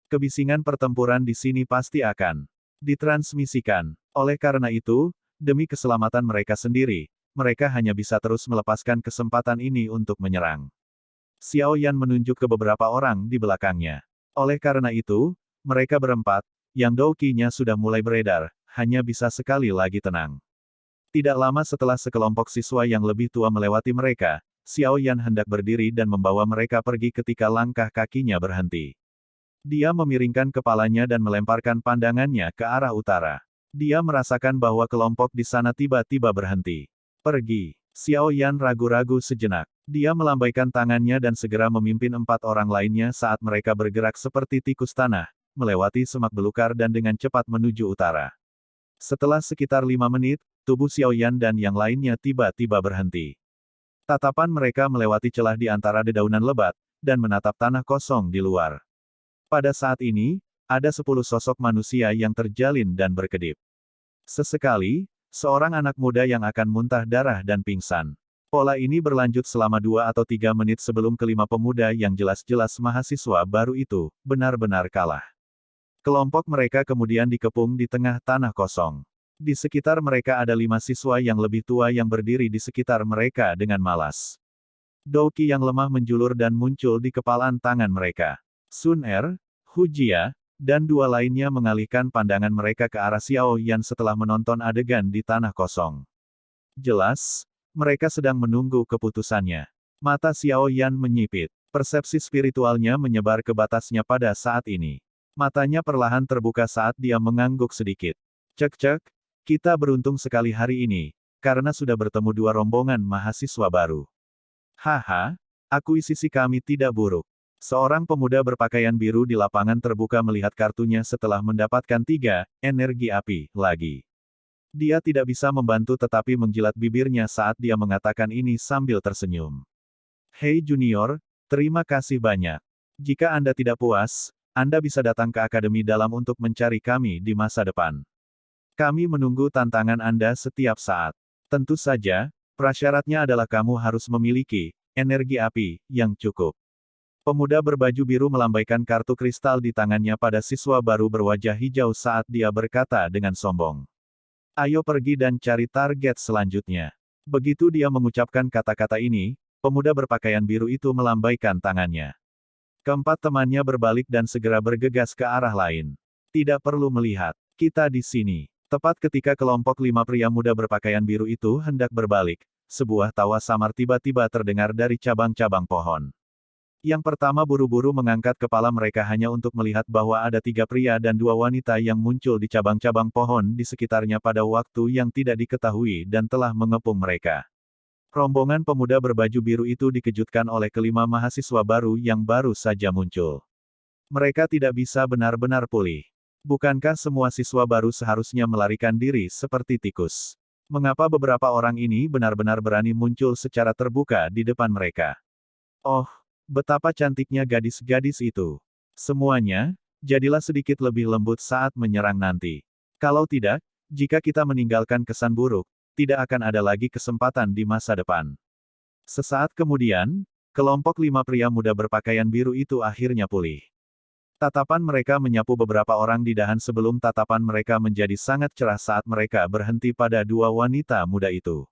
Kebisingan pertempuran di sini pasti akan ditransmisikan. Oleh karena itu, demi keselamatan mereka sendiri, mereka hanya bisa terus melepaskan kesempatan ini untuk menyerang. Xiao Yan menunjuk ke beberapa orang di belakangnya. Oleh karena itu, mereka berempat, yang douqinya sudah mulai beredar, hanya bisa sekali lagi tenang. Tidak lama setelah sekelompok siswa yang lebih tua melewati mereka, Xiao Yan hendak berdiri dan membawa mereka pergi ketika langkah kakinya berhenti. Dia memiringkan kepalanya dan melemparkan pandangannya ke arah utara. Dia merasakan bahwa kelompok di sana tiba-tiba berhenti. Pergi. Xiao Yan ragu-ragu sejenak. Dia melambaikan tangannya dan segera memimpin 4 orang lainnya saat mereka bergerak seperti tikus tanah, melewati semak belukar dan dengan cepat menuju utara. Setelah sekitar 5 menit, tubuh Xiao Yan dan yang lainnya tiba-tiba berhenti. Tatapan mereka melewati celah di antara dedaunan lebat, dan menatap tanah kosong di luar. Pada saat ini, ada 10 sosok manusia yang terjalin dan berkedip. Sesekali, seorang anak muda yang akan muntah darah dan pingsan. Pola ini berlanjut selama 2 atau 3 menit sebelum kelima pemuda yang jelas-jelas mahasiswa baru itu, benar-benar kalah. Kelompok mereka kemudian dikepung di tengah tanah kosong. Di sekitar mereka ada 5 siswa yang lebih tua yang berdiri di sekitar mereka dengan malas. Douqi yang lemah menjulur dan muncul di kepalan tangan mereka. Sun Er, Hu Jia, dan 2 lainnya mengalihkan pandangan mereka ke arah Xiao Yan setelah menonton adegan di tanah kosong. Jelas, mereka sedang menunggu keputusannya. Mata Xiao Yan menyipit. Persepsi spiritualnya menyebar ke batasnya pada saat ini. Matanya perlahan terbuka saat dia mengangguk sedikit. Cek-cek, kita beruntung sekali hari ini, karena sudah bertemu 2 rombongan mahasiswa baru. Haha, akuisisi kami tidak buruk. Seorang pemuda berpakaian biru di lapangan terbuka melihat kartunya setelah mendapatkan 3 energi api lagi. Dia tidak bisa membantu tetapi menjilat bibirnya saat dia mengatakan ini sambil tersenyum. Hei junior, terima kasih banyak. Jika Anda tidak puas, Anda bisa datang ke Akademi Dalam untuk mencari kami di masa depan. Kami menunggu tantangan Anda setiap saat. Tentu saja, prasyaratnya adalah kamu harus memiliki energi api yang cukup. Pemuda berbaju biru melambaikan kartu kristal di tangannya pada siswa baru berwajah hijau saat dia berkata dengan sombong. Ayo pergi dan cari target selanjutnya. Begitu dia mengucapkan kata-kata ini, pemuda berpakaian biru itu melambaikan tangannya. Keempat temannya berbalik dan segera bergegas ke arah lain. Tidak perlu melihat, kita di sini. Tepat ketika kelompok 5 pria muda berpakaian biru itu hendak berbalik, sebuah tawa samar tiba-tiba terdengar dari cabang-cabang pohon. Yang pertama buru-buru mengangkat kepala mereka hanya untuk melihat bahwa ada 3 pria dan 2 wanita yang muncul di cabang-cabang pohon di sekitarnya pada waktu yang tidak diketahui dan telah mengepung mereka. Rombongan pemuda berbaju biru itu dikejutkan oleh kelima mahasiswa baru yang baru saja muncul. Mereka tidak bisa benar-benar pulih. Bukankah semua siswa baru seharusnya melarikan diri seperti tikus? Mengapa beberapa orang ini benar-benar berani muncul secara terbuka di depan mereka? Oh, betapa cantiknya gadis-gadis itu. Semuanya, jadilah sedikit lebih lembut saat menyerang nanti. Kalau tidak, jika kita meninggalkan kesan buruk, tidak akan ada lagi kesempatan di masa depan. Sesaat kemudian, kelompok 5 pria muda berpakaian biru itu akhirnya pulih. Tatapan mereka menyapu beberapa orang di dahan sebelum tatapan mereka menjadi sangat cerah saat mereka berhenti pada 2 wanita muda itu.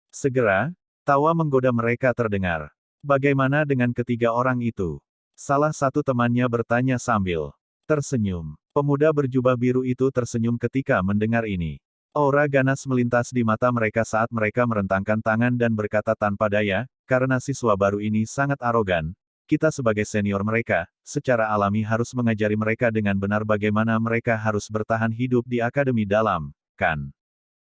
Segera, tawa menggoda mereka terdengar. Bagaimana dengan ketiga orang itu? Salah satu temannya bertanya sambil tersenyum. Pemuda berjubah biru itu tersenyum ketika mendengar ini. Aura ganas melintas di mata mereka saat mereka merentangkan tangan dan berkata tanpa daya, karena siswa baru ini sangat arogan, kita sebagai senior mereka, secara alami harus mengajari mereka dengan benar bagaimana mereka harus bertahan hidup di Akademi Dalam, kan?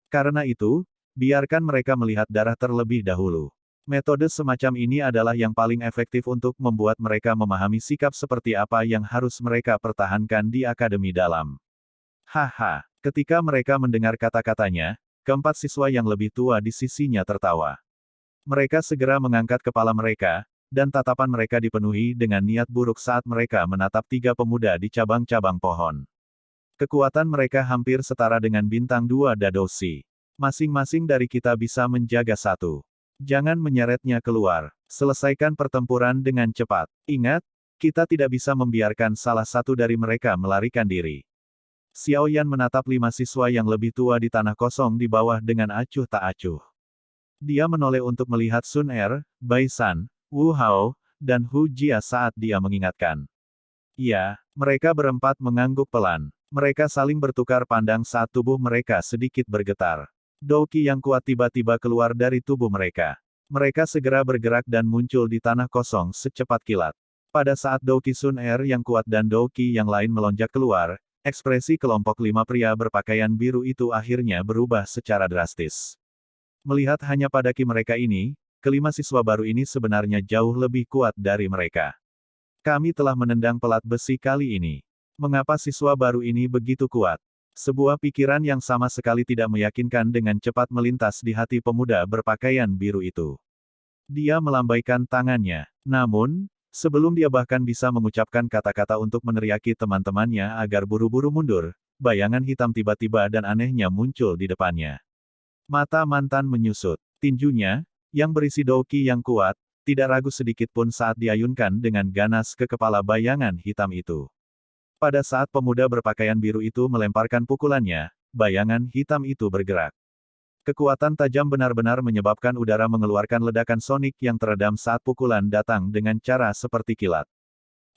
Karena itu, biarkan mereka melihat darah terlebih dahulu. Metode semacam ini adalah yang paling efektif untuk membuat mereka memahami sikap seperti apa yang harus mereka pertahankan di Akademi Dalam. Haha, ketika mereka mendengar kata-katanya, keempat siswa yang lebih tua di sisinya tertawa. Mereka segera mengangkat kepala mereka, dan tatapan mereka dipenuhi dengan niat buruk saat mereka menatap 3 pemuda di cabang-cabang pohon. Kekuatan mereka hampir setara dengan bintang 2 Dadoshi. Masing-masing dari kita bisa menjaga 1. Jangan menyeretnya keluar. Selesaikan pertempuran dengan cepat. Ingat, kita tidak bisa membiarkan salah satu dari mereka melarikan diri. Xiao Yan menatap 5 siswa yang lebih tua di tanah kosong di bawah dengan acuh tak acuh. Dia menoleh untuk melihat Sun Er, Bai San, Wu Hao, dan Hu Jia saat dia mengingatkan. Ya, mereka berempat mengangguk pelan. Mereka saling bertukar pandang saat tubuh mereka sedikit bergetar. Douqi yang kuat tiba-tiba keluar dari tubuh mereka. Mereka segera bergerak dan muncul di tanah kosong secepat kilat. Pada saat Douqi Sun Er yang kuat dan Douqi yang lain melonjak keluar, ekspresi kelompok 5 pria berpakaian biru itu akhirnya berubah secara drastis. Melihat hanya pada ki mereka ini, kelima siswa baru ini sebenarnya jauh lebih kuat dari mereka. Kami telah menendang pelat besi kali ini. Mengapa siswa baru ini begitu kuat? Sebuah pikiran yang sama sekali tidak meyakinkan dengan cepat melintas di hati pemuda berpakaian biru itu. Dia melambaikan tangannya. Namun, sebelum dia bahkan bisa mengucapkan kata-kata untuk meneriaki teman-temannya agar buru-buru mundur, bayangan hitam tiba-tiba dan anehnya muncul di depannya. Mata mantan menyusut. Tinjunya, yang berisi douki yang kuat, tidak ragu sedikit pun saat diayunkan dengan ganas ke kepala bayangan hitam itu. Pada saat pemuda berpakaian biru itu melemparkan pukulannya, bayangan hitam itu bergerak. Kekuatan tajam benar-benar menyebabkan udara mengeluarkan ledakan sonik yang teredam saat pukulan datang dengan cara seperti kilat.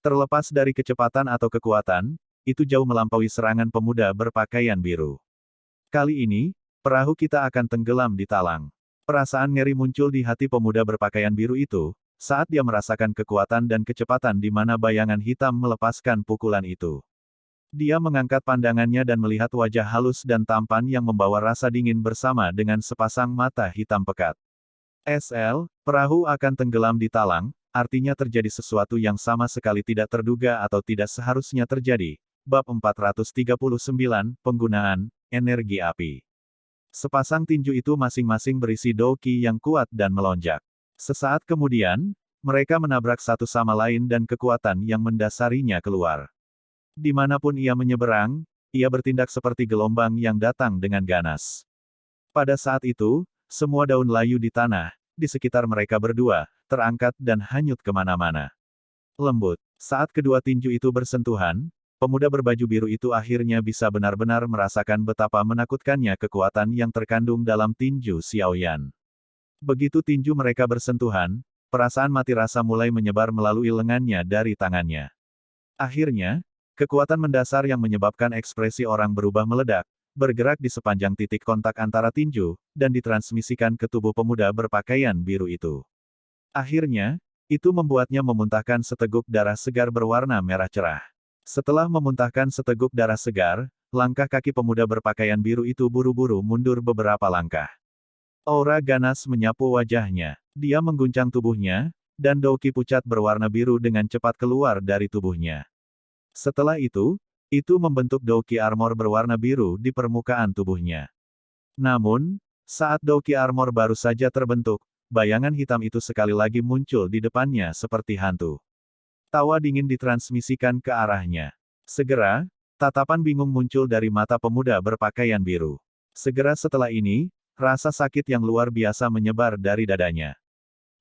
Terlepas dari kecepatan atau kekuatan, itu jauh melampaui serangan pemuda berpakaian biru. Kali ini, perahu kita akan tenggelam di talang. Perasaan ngeri muncul di hati pemuda berpakaian biru itu, saat dia merasakan kekuatan dan kecepatan di mana bayangan hitam melepaskan pukulan itu. Dia mengangkat pandangannya dan melihat wajah halus dan tampan yang membawa rasa dingin bersama dengan sepasang mata hitam pekat. SL, perahu akan tenggelam di talang, artinya terjadi sesuatu yang sama sekali tidak terduga atau tidak seharusnya terjadi. Bab 439, Penggunaan Energi Api. Sepasang tinju itu masing-masing berisi douki yang kuat dan melonjak. Sesaat kemudian, mereka menabrak satu sama lain dan kekuatan yang mendasarinya keluar. Dimanapun ia menyeberang, ia bertindak seperti gelombang yang datang dengan ganas. Pada saat itu, semua daun layu di tanah, di sekitar mereka berdua, terangkat dan hanyut kemana-mana. Lembut. Saat kedua tinju itu bersentuhan, pemuda berbaju biru itu akhirnya bisa benar-benar merasakan betapa menakutkannya kekuatan yang terkandung dalam tinju Xiaoyan. Begitu tinju mereka bersentuhan, perasaan mati rasa mulai menyebar melalui lengannya dari tangannya. Akhirnya, kekuatan mendasar yang menyebabkan ekspresi orang berubah meledak, bergerak di sepanjang titik kontak antara tinju, dan ditransmisikan ke tubuh pemuda berpakaian biru itu. Akhirnya, itu membuatnya memuntahkan seteguk darah segar berwarna merah cerah. Setelah memuntahkan seteguk darah segar, langkah kaki pemuda berpakaian biru itu buru-buru mundur beberapa langkah. Aura ganas menyapu wajahnya. Dia mengguncang tubuhnya, dan douki pucat berwarna biru dengan cepat keluar dari tubuhnya. Setelah itu membentuk douki armor berwarna biru di permukaan tubuhnya. Namun, saat douki armor baru saja terbentuk, bayangan hitam itu sekali lagi muncul di depannya seperti hantu. Tawa dingin ditransmisikan ke arahnya. Segera, tatapan bingung muncul dari mata pemuda berpakaian biru. Segera setelah ini, rasa sakit yang luar biasa menyebar dari dadanya.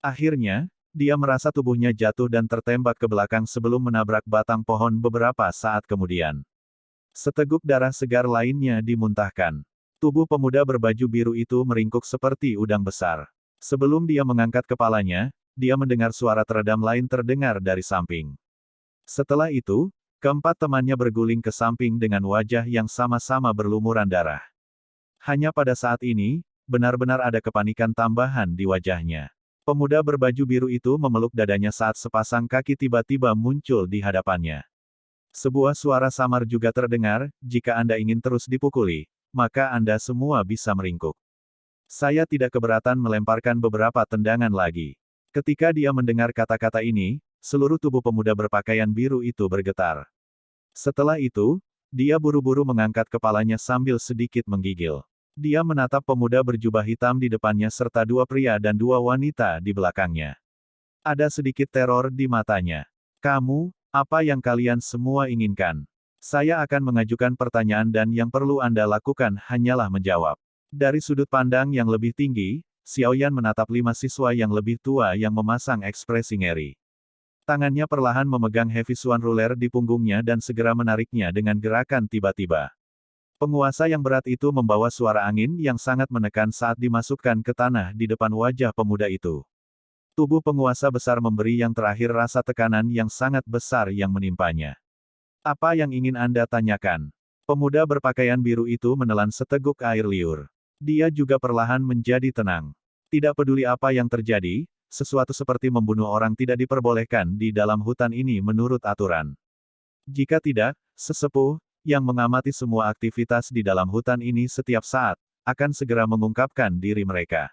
Akhirnya, dia merasa tubuhnya jatuh dan tertembak ke belakang sebelum menabrak batang pohon beberapa saat kemudian. Seteguk darah segar lainnya dimuntahkan. Tubuh pemuda berbaju biru itu meringkuk seperti udang besar. Sebelum dia mengangkat kepalanya, dia mendengar suara teredam lain terdengar dari samping. Setelah itu, keempat temannya berguling ke samping dengan wajah yang sama-sama berlumuran darah. Hanya pada saat ini, benar-benar ada kepanikan tambahan di wajahnya. Pemuda berbaju biru itu memeluk dadanya saat sepasang kaki tiba-tiba muncul di hadapannya. Sebuah suara samar juga terdengar, jika Anda ingin terus dipukuli, maka Anda semua bisa meringkuk. Saya tidak keberatan melemparkan beberapa tendangan lagi. Ketika dia mendengar kata-kata ini, seluruh tubuh pemuda berpakaian biru itu bergetar. Setelah itu, dia buru-buru mengangkat kepalanya sambil sedikit menggigil. Dia menatap pemuda berjubah hitam di depannya serta dua pria dan dua wanita di belakangnya. Ada sedikit teror di matanya. Kamu, apa yang kalian semua inginkan? Saya akan mengajukan pertanyaan dan yang perlu Anda lakukan hanyalah menjawab. Dari sudut pandang yang lebih tinggi, Xiaoyan menatap 5 siswa yang lebih tua yang memasang ekspresi ngeri. Tangannya perlahan memegang Heavy Swan Ruler di punggungnya dan segera menariknya dengan gerakan tiba-tiba. Penguasa yang berat itu membawa suara angin yang sangat menekan saat dimasukkan ke tanah di depan wajah pemuda itu. Tubuh penguasa besar memberi yang terakhir rasa tekanan yang sangat besar yang menimpanya. Apa yang ingin Anda tanyakan? Pemuda berpakaian biru itu menelan seteguk air liur. Dia juga perlahan menjadi tenang. Tidak peduli apa yang terjadi, sesuatu seperti membunuh orang tidak diperbolehkan di dalam hutan ini menurut aturan. Jika tidak, sesepuh, yang mengamati semua aktivitas di dalam hutan ini setiap saat, akan segera mengungkapkan diri mereka.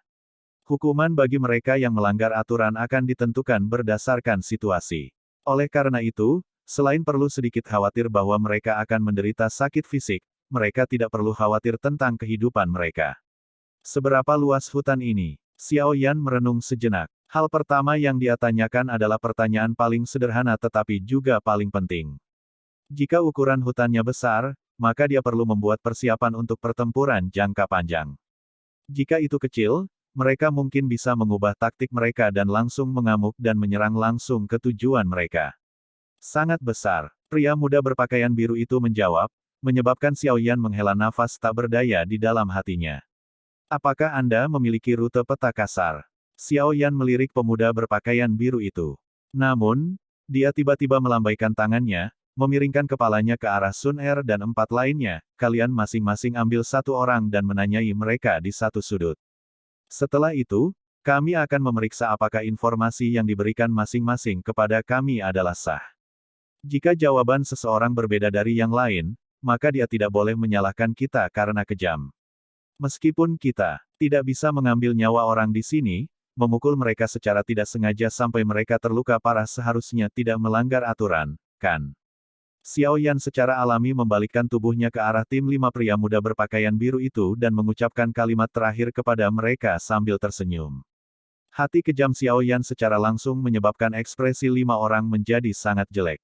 Hukuman bagi mereka yang melanggar aturan akan ditentukan berdasarkan situasi. Oleh karena itu, selain perlu sedikit khawatir bahwa mereka akan menderita sakit fisik, mereka tidak perlu khawatir tentang kehidupan mereka. Seberapa luas hutan ini? Xiao Yan merenung sejenak. Hal pertama yang dia tanyakan adalah pertanyaan paling sederhana tetapi juga paling penting. Jika ukuran hutannya besar, maka dia perlu membuat persiapan untuk pertempuran jangka panjang. Jika itu kecil, mereka mungkin bisa mengubah taktik mereka dan langsung mengamuk dan menyerang langsung ke tujuan mereka. Sangat besar, pria muda berpakaian biru itu menjawab, menyebabkan Xiao Yan menghela nafas tak berdaya di dalam hatinya. Apakah Anda memiliki rute peta kasar? Xiao Yan melirik pemuda berpakaian biru itu. Namun, dia tiba-tiba melambaikan tangannya, memiringkan kepalanya ke arah Sun Er dan 4 lainnya, kalian masing-masing ambil 1 orang dan menanyai mereka di satu sudut. Setelah itu, kami akan memeriksa apakah informasi yang diberikan masing-masing kepada kami adalah sah. Jika jawaban seseorang berbeda dari yang lain, maka dia tidak boleh menyalahkan kita karena kejam. Meskipun kita tidak bisa mengambil nyawa orang di sini, memukul mereka secara tidak sengaja sampai mereka terluka parah seharusnya tidak melanggar aturan, kan? Xiao Yan secara alami membalikkan tubuhnya ke arah tim 5 pria muda berpakaian biru itu dan mengucapkan kalimat terakhir kepada mereka sambil tersenyum. Hati kejam Xiao Yan secara langsung menyebabkan ekspresi 5 orang menjadi sangat jelek.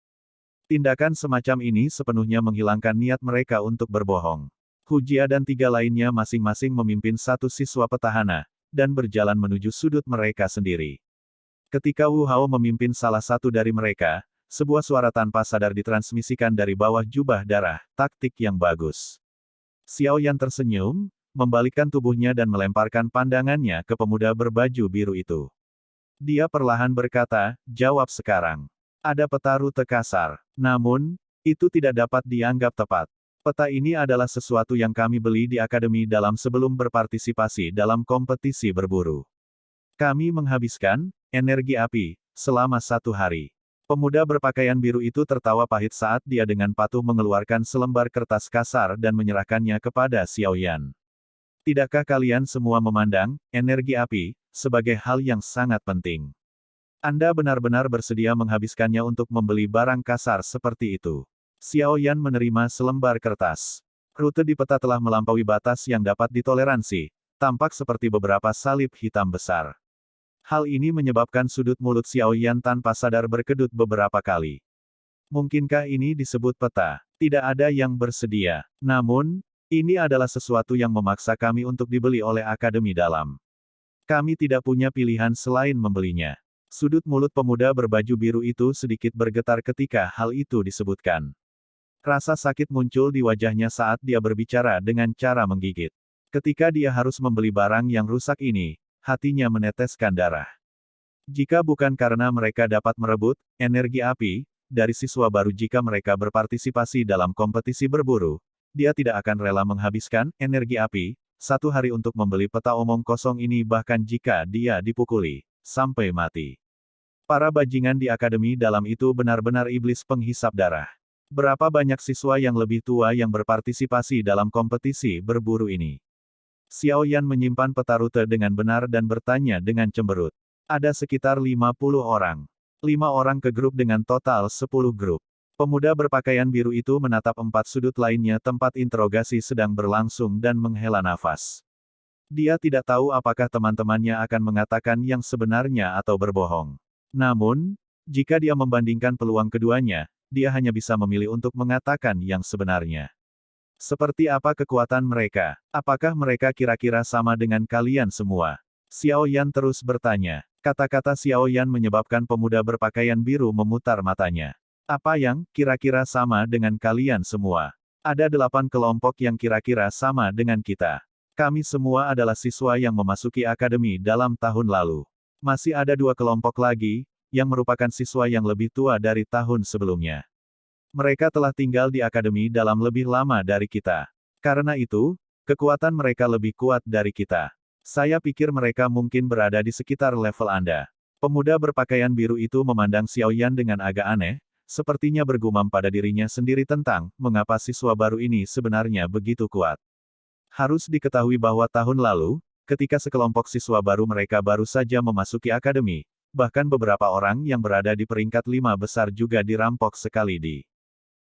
Tindakan semacam ini sepenuhnya menghilangkan niat mereka untuk berbohong. Hu Jia dan 3 lainnya masing-masing memimpin 1 siswa petahana, dan berjalan menuju sudut mereka sendiri. Ketika Wu Hao memimpin salah satu dari mereka, sebuah suara tanpa sadar ditransmisikan dari bawah jubah darah, taktik yang bagus. Xiao Yan tersenyum, membalikkan tubuhnya dan melemparkan pandangannya ke pemuda berbaju biru itu. Dia perlahan berkata, jawab sekarang. Ada peta rute kasar. Namun, itu tidak dapat dianggap tepat. Peta ini adalah sesuatu yang kami beli di akademi dalam sebelum berpartisipasi dalam kompetisi berburu. Kami menghabiskan energi api selama 1 hari. Pemuda berpakaian biru itu tertawa pahit saat dia dengan patuh mengeluarkan selembar kertas kasar dan menyerahkannya kepada Xiao Yan. Tidakkah kalian semua memandang energi api sebagai hal yang sangat penting? Anda benar-benar bersedia menghabiskannya untuk membeli barang kasar seperti itu? Xiao Yan menerima selembar kertas. Rute di peta telah melampaui batas yang dapat ditoleransi, tampak seperti beberapa salib hitam besar. Hal ini menyebabkan sudut mulut Xiao Yan tanpa sadar berkedut beberapa kali. Mungkinkah ini disebut peta? Tidak ada yang bersedia. Namun, ini adalah sesuatu yang memaksa kami untuk dibeli oleh Akademi Dalam. Kami tidak punya pilihan selain membelinya. Sudut mulut pemuda berbaju biru itu sedikit bergetar ketika hal itu disebutkan. Rasa sakit muncul di wajahnya saat dia berbicara dengan cara menggigit. Ketika dia harus membeli barang yang rusak ini, hatinya meneteskan darah. Jika bukan karena mereka dapat merebut energi api dari siswa baru jika mereka berpartisipasi dalam kompetisi berburu, dia tidak akan rela menghabiskan energi api 1 hari untuk membeli peta omong kosong ini bahkan jika dia dipukuli sampai mati. Para bajingan di Akademi Dalam itu benar-benar iblis penghisap darah. Berapa banyak siswa yang lebih tua yang berpartisipasi dalam kompetisi berburu ini? Xiao Yan menyimpan peta rute dengan benar dan bertanya dengan cemberut. Ada sekitar 50 orang. 5 orang ke grup dengan total 10 grup. Pemuda berpakaian biru itu menatap 4 sudut lainnya tempat interogasi sedang berlangsung dan menghela nafas. Dia tidak tahu apakah teman-temannya akan mengatakan yang sebenarnya atau berbohong. Namun, jika dia membandingkan peluang keduanya, dia hanya bisa memilih untuk mengatakan yang sebenarnya. Seperti apa kekuatan mereka? Apakah mereka kira-kira sama dengan kalian semua? Xiao Yan terus bertanya. Kata-kata Xiao Yan menyebabkan pemuda berpakaian biru memutar matanya. Apa yang kira-kira sama dengan kalian semua? Ada 8 kelompok yang kira-kira sama dengan kita. Kami semua adalah siswa yang memasuki akademi dalam tahun lalu. Masih ada 2 kelompok lagi, yang merupakan siswa yang lebih tua dari tahun sebelumnya. Mereka telah tinggal di akademi dalam lebih lama dari kita. Karena itu, kekuatan mereka lebih kuat dari kita. Saya pikir mereka mungkin berada di sekitar level Anda. Pemuda berpakaian biru itu memandang Xiao Yan dengan agak aneh, sepertinya bergumam pada dirinya sendiri tentang mengapa siswa baru ini sebenarnya begitu kuat. Harus diketahui bahwa tahun lalu, ketika sekelompok siswa baru mereka baru saja memasuki akademi, bahkan beberapa orang yang berada di peringkat 5 besar juga dirampok sekali di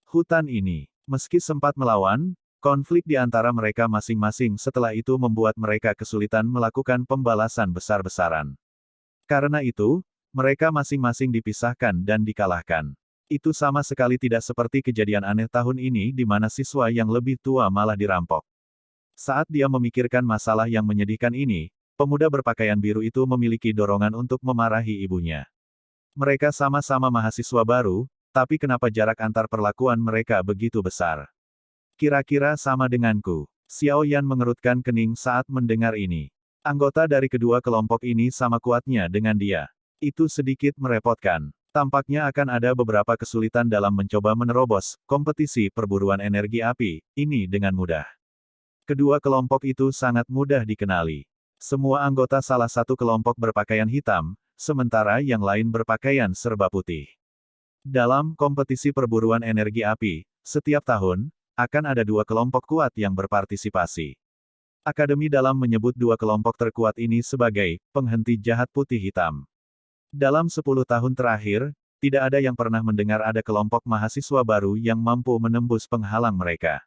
hutan ini. Meski sempat melawan, konflik di antara mereka masing-masing setelah itu membuat mereka kesulitan melakukan pembalasan besar-besaran. Karena itu, mereka masing-masing dipisahkan dan dikalahkan. Itu sama sekali tidak seperti kejadian aneh tahun ini di mana siswa yang lebih tua malah dirampok. Saat dia memikirkan masalah yang menyedihkan ini, pemuda berpakaian biru itu memiliki dorongan untuk memarahi ibunya. Mereka sama-sama mahasiswa baru, tapi kenapa jarak antar perlakuan mereka begitu besar? Kira-kira sama denganku. Xiao Yan mengerutkan kening saat mendengar ini. Anggota dari kedua kelompok ini sama kuatnya dengan dia. Itu sedikit merepotkan. Tampaknya akan ada beberapa kesulitan dalam mencoba menerobos kompetisi perburuan energi api ini dengan mudah. Kedua kelompok itu sangat mudah dikenali. Semua anggota salah satu kelompok berpakaian hitam, sementara yang lain berpakaian serba putih. Dalam kompetisi perburuan energi api, setiap tahun, akan ada dua kelompok kuat yang berpartisipasi. Akademi Dalam menyebut dua kelompok terkuat ini sebagai penghenti jahat putih hitam. Dalam 10 tahun terakhir, tidak ada yang pernah mendengar ada kelompok mahasiswa baru yang mampu menembus penghalang mereka.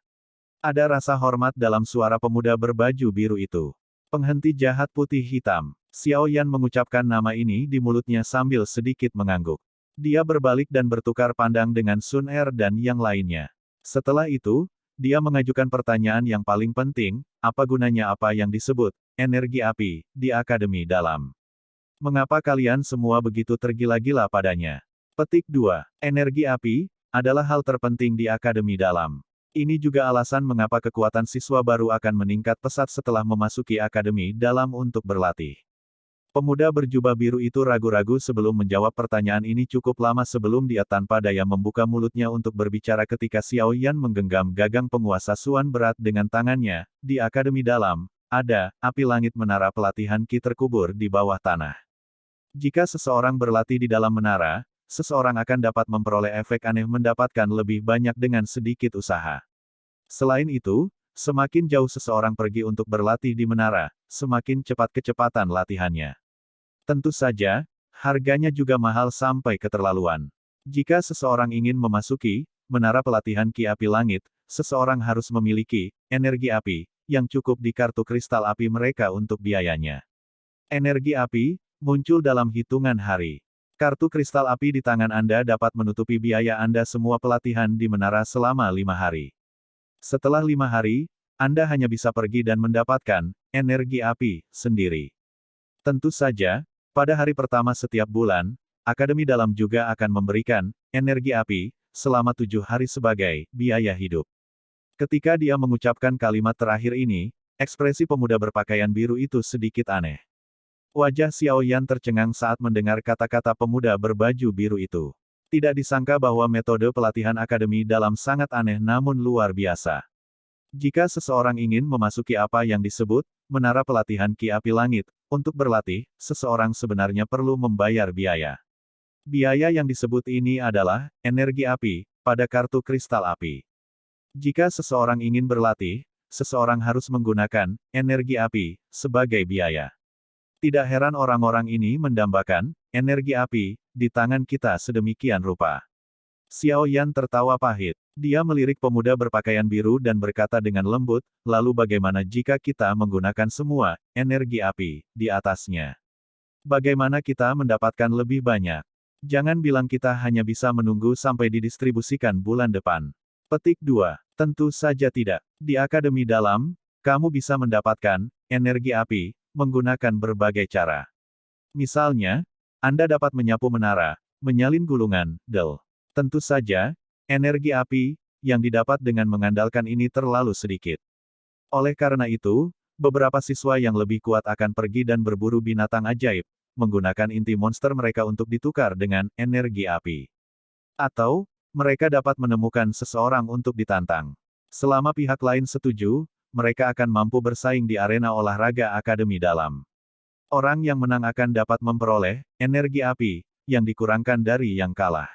Ada rasa hormat dalam suara pemuda berbaju biru itu. Penghenti jahat putih hitam. Xiao Yan mengucapkan nama ini di mulutnya sambil sedikit mengangguk. Dia berbalik dan bertukar pandang dengan Sun Er dan yang lainnya. Setelah itu, dia mengajukan pertanyaan yang paling penting, apa gunanya apa yang disebut energi api di Akademi Dalam? Mengapa kalian semua begitu tergila-gila padanya? Petik 2. Energi api adalah hal terpenting di Akademi Dalam. Ini juga alasan mengapa kekuatan siswa baru akan meningkat pesat setelah memasuki Akademi Dalam untuk berlatih. Pemuda berjubah biru itu ragu-ragu sebelum menjawab pertanyaan ini cukup lama sebelum dia tanpa daya membuka mulutnya untuk berbicara ketika Xiao Yan menggenggam gagang penguasa Suan berat dengan tangannya. Di Akademi Dalam, ada api langit menara pelatihan Qi terkubur di bawah tanah. Jika seseorang berlatih di dalam menara, seseorang akan dapat memperoleh efek aneh mendapatkan lebih banyak dengan sedikit usaha. Selain itu, semakin jauh seseorang pergi untuk berlatih di menara, semakin cepat kecepatan latihannya. Tentu saja, harganya juga mahal sampai keterlaluan. Jika seseorang ingin memasuki menara pelatihan Qi Api Langit, seseorang harus memiliki energi api yang cukup di kartu kristal api mereka untuk biayanya. Energi api muncul dalam hitungan hari. Kartu kristal api di tangan Anda dapat menutupi biaya Anda semua pelatihan di menara selama 5 hari. Setelah 5 hari, Anda hanya bisa pergi dan mendapatkan energi api sendiri. Tentu saja, pada hari pertama setiap bulan, Akademi Dalam juga akan memberikan energi api selama 7 hari sebagai biaya hidup. Ketika dia mengucapkan kalimat terakhir ini, ekspresi pemuda berpakaian biru itu sedikit aneh. Wajah Xiao Yan tercengang saat mendengar kata-kata pemuda berbaju biru itu. Tidak disangka bahwa metode pelatihan Akademi Dalam sangat aneh namun luar biasa. Jika seseorang ingin memasuki apa yang disebut menara pelatihan Qi Api Langit, untuk berlatih, seseorang sebenarnya perlu membayar biaya. Biaya yang disebut ini adalah energi api pada kartu kristal api. Jika seseorang ingin berlatih, seseorang harus menggunakan energi api sebagai biaya. Tidak heran orang-orang ini mendambakan energi api di tangan kita sedemikian rupa. Xiao Yan tertawa pahit. Dia melirik pemuda berpakaian biru dan berkata dengan lembut, lalu bagaimana jika kita menggunakan semua energi api di atasnya? Bagaimana kita mendapatkan lebih banyak? Jangan bilang kita hanya bisa menunggu sampai didistribusikan bulan depan. Petik 2. Tentu saja tidak. Di Akademi Dalam, kamu bisa mendapatkan energi api menggunakan berbagai cara. Misalnya, Anda dapat menyapu menara, menyalin gulungan, Tentu saja, energi api yang didapat dengan mengandalkan ini terlalu sedikit. Oleh karena itu, beberapa siswa yang lebih kuat akan pergi dan berburu binatang ajaib, menggunakan inti monster mereka untuk ditukar dengan energi api. Atau, mereka dapat menemukan seseorang untuk ditantang. Selama pihak lain setuju, mereka akan mampu bersaing di arena olahraga Akademi Dalam. Orang yang menang akan dapat memperoleh energi api yang dikurangkan dari yang kalah.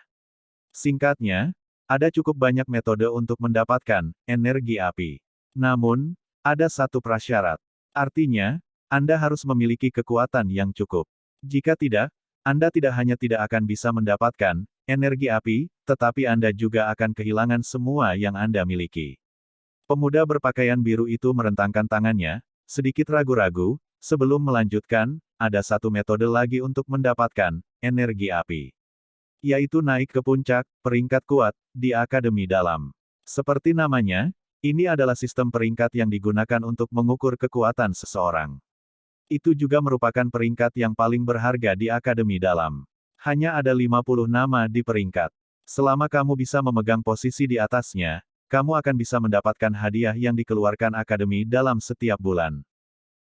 Singkatnya, ada cukup banyak metode untuk mendapatkan energi api. Namun, ada satu prasyarat. Artinya, Anda harus memiliki kekuatan yang cukup. Jika tidak, Anda tidak hanya tidak akan bisa mendapatkan energi api, tetapi Anda juga akan kehilangan semua yang Anda miliki. Pemuda berpakaian biru itu merentangkan tangannya, sedikit ragu-ragu, sebelum melanjutkan, ada satu metode lagi untuk mendapatkan energi api. Yaitu naik ke puncak, peringkat kuat, di Akademi Dalam. Seperti namanya, ini adalah sistem peringkat yang digunakan untuk mengukur kekuatan seseorang. Itu juga merupakan peringkat yang paling berharga di Akademi Dalam. Hanya ada 50 nama di peringkat. Selama kamu bisa memegang posisi di atasnya, kamu akan bisa mendapatkan hadiah yang dikeluarkan Akademi Dalam setiap bulan.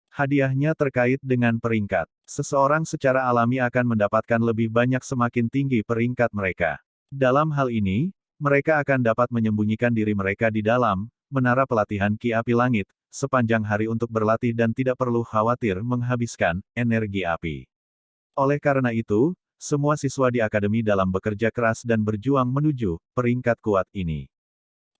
Hadiahnya terkait dengan peringkat. Seseorang secara alami akan mendapatkan lebih banyak semakin tinggi peringkat mereka. Dalam hal ini, mereka akan dapat menyembunyikan diri mereka di dalam menara pelatihan Ki Api Langit sepanjang hari untuk berlatih dan tidak perlu khawatir menghabiskan energi api. Oleh karena itu, semua siswa di Akademi Dalam bekerja keras dan berjuang menuju peringkat kuat ini.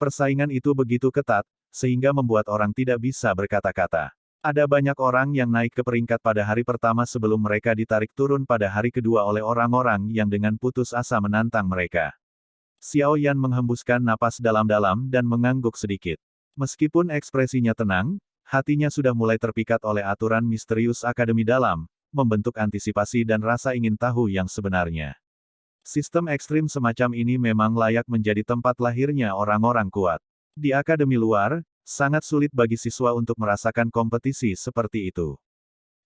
Persaingan itu begitu ketat, sehingga membuat orang tidak bisa berkata-kata. Ada banyak orang yang naik ke peringkat pada hari pertama sebelum mereka ditarik turun pada hari kedua oleh orang-orang yang dengan putus asa menantang mereka. Xiao Yan menghembuskan napas dalam-dalam dan mengangguk sedikit. Meskipun ekspresinya tenang, hatinya sudah mulai terpikat oleh aturan misterius Akademi Dalam, membentuk antisipasi dan rasa ingin tahu yang sebenarnya. Sistem ekstrim semacam ini memang layak menjadi tempat lahirnya orang-orang kuat. Di Akademi luar, sangat sulit bagi siswa untuk merasakan kompetisi seperti itu.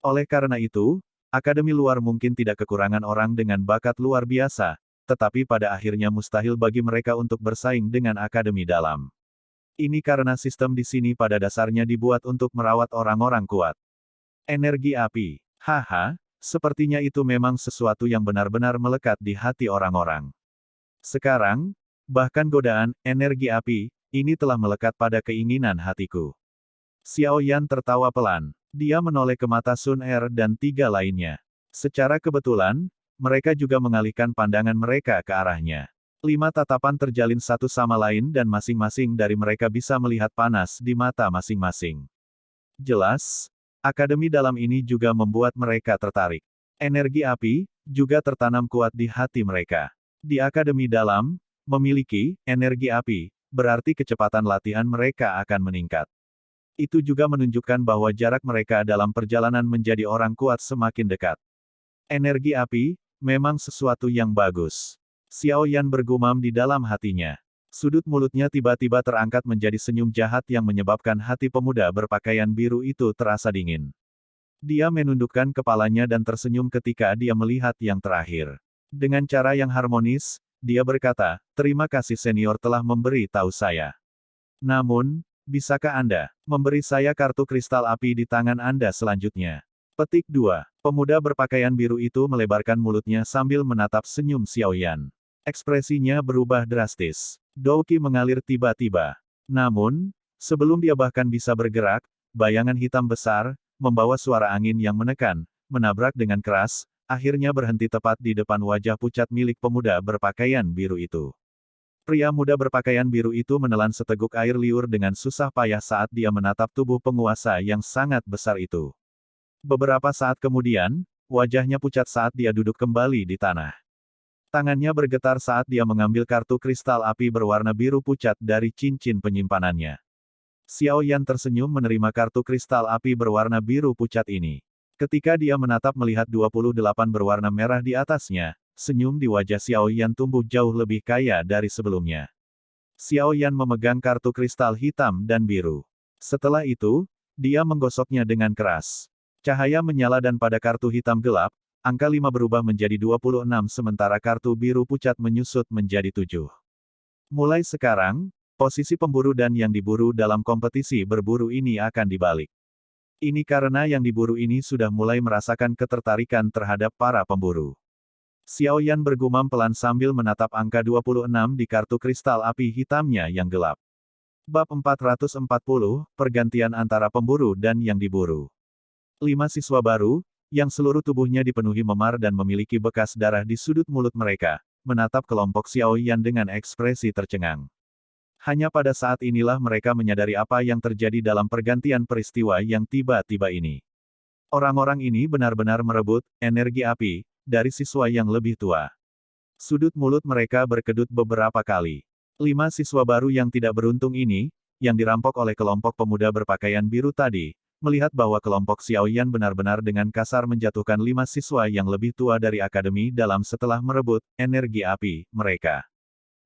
Oleh karena itu, Akademi luar mungkin tidak kekurangan orang dengan bakat luar biasa, tetapi pada akhirnya mustahil bagi mereka untuk bersaing dengan Akademi Dalam. Ini karena sistem di sini pada dasarnya dibuat untuk merawat orang-orang kuat. Energi api. Haha, sepertinya itu memang sesuatu yang benar-benar melekat di hati orang-orang. Sekarang, bahkan godaan energi api ini telah melekat pada keinginan hatiku. Xiao Yan tertawa pelan. Dia menoleh ke mata Sun Er dan tiga lainnya. Secara kebetulan, mereka juga mengalihkan pandangan mereka ke arahnya. 5 tatapan terjalin satu sama lain dan masing-masing dari mereka bisa melihat panas di mata masing-masing. Jelas, Akademi Dalam ini juga membuat mereka tertarik. Energi api juga tertanam kuat di hati mereka. Di Akademi Dalam, memiliki energi api, berarti kecepatan latihan mereka akan meningkat. Itu juga menunjukkan bahwa jarak mereka dalam perjalanan menjadi orang kuat semakin dekat. Energi api memang sesuatu yang bagus. Xiao Yan bergumam di dalam hatinya. Sudut mulutnya tiba-tiba terangkat menjadi senyum jahat yang menyebabkan hati pemuda berpakaian biru itu terasa dingin. Dia menundukkan kepalanya dan tersenyum ketika dia melihat yang terakhir. Dengan cara yang harmonis, dia berkata, "Terima kasih senior telah memberi tahu saya. Namun, bisakah Anda memberi saya kartu kristal api di tangan Anda selanjutnya?" Petik 2. Pemuda berpakaian biru itu melebarkan mulutnya sambil menatap senyum Xiao Yan. Ekspresinya berubah drastis. Douqi mengalir tiba-tiba. Namun, sebelum dia bahkan bisa bergerak, bayangan hitam besar, membawa suara angin yang menekan, menabrak dengan keras, akhirnya berhenti tepat di depan wajah pucat milik pemuda berpakaian biru itu. Pria muda berpakaian biru itu menelan seteguk air liur dengan susah payah saat dia menatap tubuh penguasa yang sangat besar itu. Beberapa saat kemudian, wajahnya pucat saat dia duduk kembali di tanah. Tangannya bergetar saat dia mengambil kartu kristal api berwarna biru pucat dari cincin penyimpanannya. Xiao Yan tersenyum menerima kartu kristal api berwarna biru pucat ini. Ketika dia menatap melihat 28 berwarna merah di atasnya, senyum di wajah Xiao Yan tumbuh jauh lebih kaya dari sebelumnya. Xiao Yan memegang kartu kristal hitam dan biru. Setelah itu, dia menggosoknya dengan keras. Cahaya menyala dan pada kartu hitam gelap, angka 5 berubah menjadi 26 sementara kartu biru pucat menyusut menjadi 7. Mulai sekarang, posisi pemburu dan yang diburu dalam kompetisi berburu ini akan dibalik. Ini karena yang diburu ini sudah mulai merasakan ketertarikan terhadap para pemburu. Xiao Yan bergumam pelan sambil menatap angka 26 di kartu kristal api hitamnya yang gelap. Bab 440, Pergantian antara pemburu dan yang diburu. 5 siswa baru, yang seluruh tubuhnya dipenuhi memar dan memiliki bekas darah di sudut mulut mereka, menatap kelompok Xiao Yan dengan ekspresi tercengang. Hanya pada saat inilah mereka menyadari apa yang terjadi dalam pergantian peristiwa yang tiba-tiba ini. Orang-orang ini benar-benar merebut energi api dari siswa yang lebih tua. Sudut mulut mereka berkedut beberapa kali. 5 siswa baru yang tidak beruntung ini, yang dirampok oleh kelompok pemuda berpakaian biru tadi, melihat bahwa kelompok Xiaoyan benar-benar dengan kasar menjatuhkan 5 siswa yang lebih tua dari akademi dalam setelah merebut energi api mereka.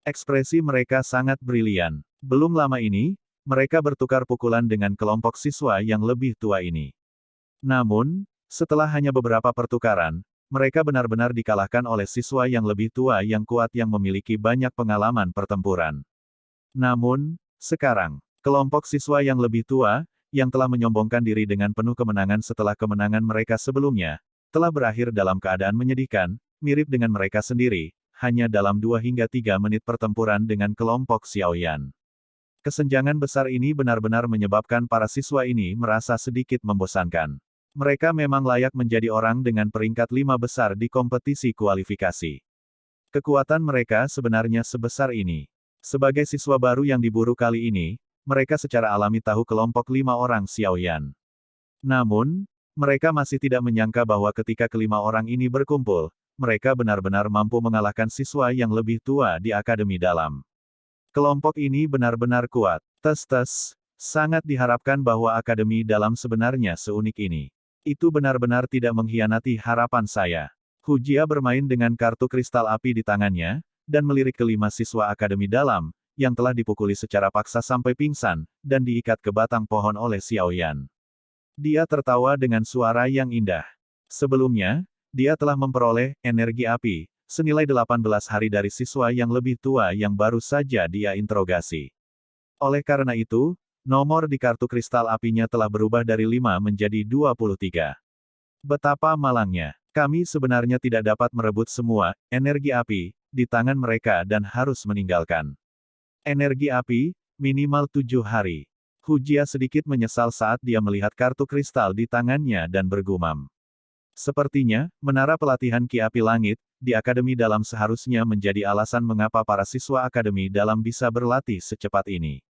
Ekspresi mereka sangat brilian. Belum lama ini, mereka bertukar pukulan dengan kelompok siswa yang lebih tua ini. Namun, setelah hanya beberapa pertukaran, mereka benar-benar dikalahkan oleh siswa yang lebih tua yang kuat yang memiliki banyak pengalaman pertempuran. Namun, sekarang, kelompok siswa yang lebih tua, yang telah menyombongkan diri dengan penuh kemenangan setelah kemenangan mereka sebelumnya, telah berakhir dalam keadaan menyedihkan, mirip dengan mereka sendiri, hanya dalam 2 hingga 3 menit pertempuran dengan kelompok Xiaoyan. Kesenjangan besar ini benar-benar menyebabkan para siswa ini merasa sedikit membosankan. Mereka memang layak menjadi orang dengan peringkat 5 besar di kompetisi kualifikasi. Kekuatan mereka sebenarnya sebesar ini. Sebagai siswa baru yang diburu kali ini, mereka secara alami tahu kelompok 5 orang Xiaoyan. Namun, mereka masih tidak menyangka bahwa ketika kelima orang ini berkumpul, mereka benar-benar mampu mengalahkan siswa yang lebih tua di Akademi Dalam. Kelompok ini benar-benar kuat. Tes-tes, sangat diharapkan bahwa Akademi Dalam sebenarnya seunik ini. Itu benar-benar tidak mengkhianati harapan saya. Hu Jia bermain dengan kartu kristal api di tangannya, dan melirik kelima siswa Akademi Dalam, yang telah dipukuli secara paksa sampai pingsan, dan diikat ke batang pohon oleh Xiaoyan. Dia tertawa dengan suara yang indah. Sebelumnya, dia telah memperoleh energi api, senilai 18 hari dari siswa yang lebih tua yang baru saja dia interogasi. Oleh karena itu, nomor di kartu kristal apinya telah berubah dari 5 menjadi 23. Betapa malangnya. Kami sebenarnya tidak dapat merebut semua energi api di tangan mereka dan harus meninggalkan. Energi api, minimal 7 hari. Hu Jia sedikit menyesal saat dia melihat kartu kristal di tangannya dan bergumam. Sepertinya, menara pelatihan Ki Api Langit di Akademi Dalam seharusnya menjadi alasan mengapa para siswa Akademi Dalam bisa berlatih secepat ini.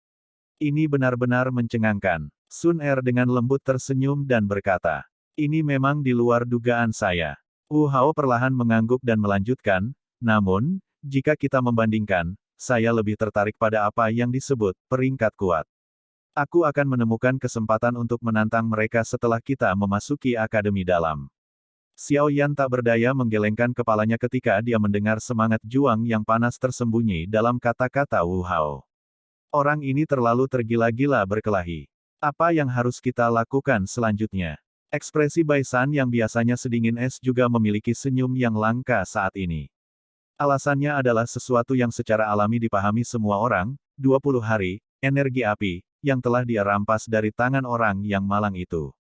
Ini benar-benar mencengangkan. Sun Er dengan lembut tersenyum dan berkata, ini memang di luar dugaan saya. Wu Hao perlahan mengangguk dan melanjutkan, namun, jika kita membandingkan, saya lebih tertarik pada apa yang disebut peringkat kuat. Aku akan menemukan kesempatan untuk menantang mereka setelah kita memasuki Akademi Dalam. Xiao Yan tak berdaya menggelengkan kepalanya ketika dia mendengar semangat juang yang panas tersembunyi dalam kata-kata Wu Hao. Orang ini terlalu tergila-gila berkelahi. Apa yang harus kita lakukan selanjutnya? Ekspresi Bai San yang biasanya sedingin es juga memiliki senyum yang langka saat ini. Alasannya adalah sesuatu yang secara alami dipahami semua orang, 20 hari, energi api, yang telah dia rampas dari tangan orang yang malang itu.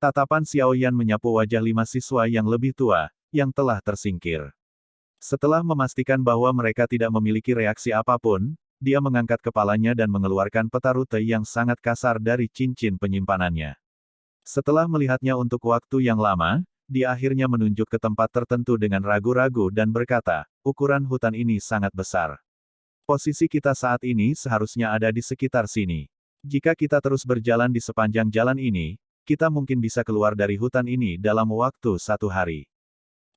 Tatapan Xiao Yan menyapu wajah 5 siswa yang lebih tua, yang telah tersingkir. Setelah memastikan bahwa mereka tidak memiliki reaksi apapun, dia mengangkat kepalanya dan mengeluarkan peta rute yang sangat kasar dari cincin penyimpanannya. Setelah melihatnya untuk waktu yang lama, dia akhirnya menunjuk ke tempat tertentu dengan ragu-ragu dan berkata, ukuran hutan ini sangat besar. Posisi kita saat ini seharusnya ada di sekitar sini. Jika kita terus berjalan di sepanjang jalan ini, kita mungkin bisa keluar dari hutan ini dalam waktu 1 hari.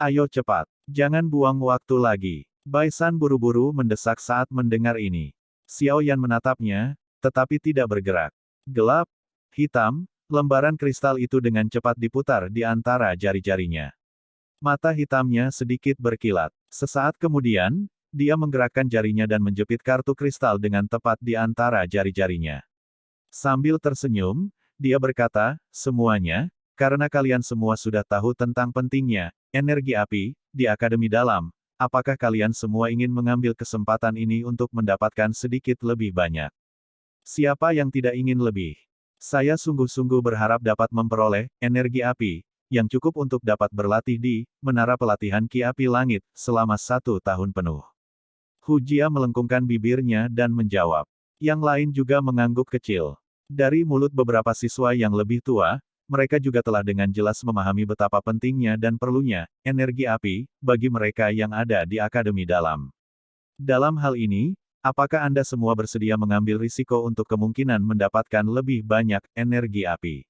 Ayo cepat, jangan buang waktu lagi. Bai San buru-buru mendesak saat mendengar ini. Xiao Yan menatapnya, tetapi tidak bergerak. Gelap, hitam, lembaran kristal itu dengan cepat diputar di antara jari-jarinya. Mata hitamnya sedikit berkilat. Sesaat kemudian, dia menggerakkan jarinya dan menjepit kartu kristal dengan tepat di antara jari-jarinya. Sambil tersenyum, dia berkata, semuanya, karena kalian semua sudah tahu tentang pentingnya energi api di Akademi Dalam, apakah kalian semua ingin mengambil kesempatan ini untuk mendapatkan sedikit lebih banyak? Siapa yang tidak ingin lebih? Saya sungguh-sungguh berharap dapat memperoleh energi api yang cukup untuk dapat berlatih di menara pelatihan Ki Api Langit selama 1 tahun penuh. Hu Jia melengkungkan bibirnya dan menjawab. Yang lain juga mengangguk kecil. Dari mulut beberapa siswa yang lebih tua, mereka juga telah dengan jelas memahami betapa pentingnya dan perlunya energi api bagi mereka yang ada di Akademi Dalam. Dalam hal ini, apakah Anda semua bersedia mengambil risiko untuk kemungkinan mendapatkan lebih banyak energi api?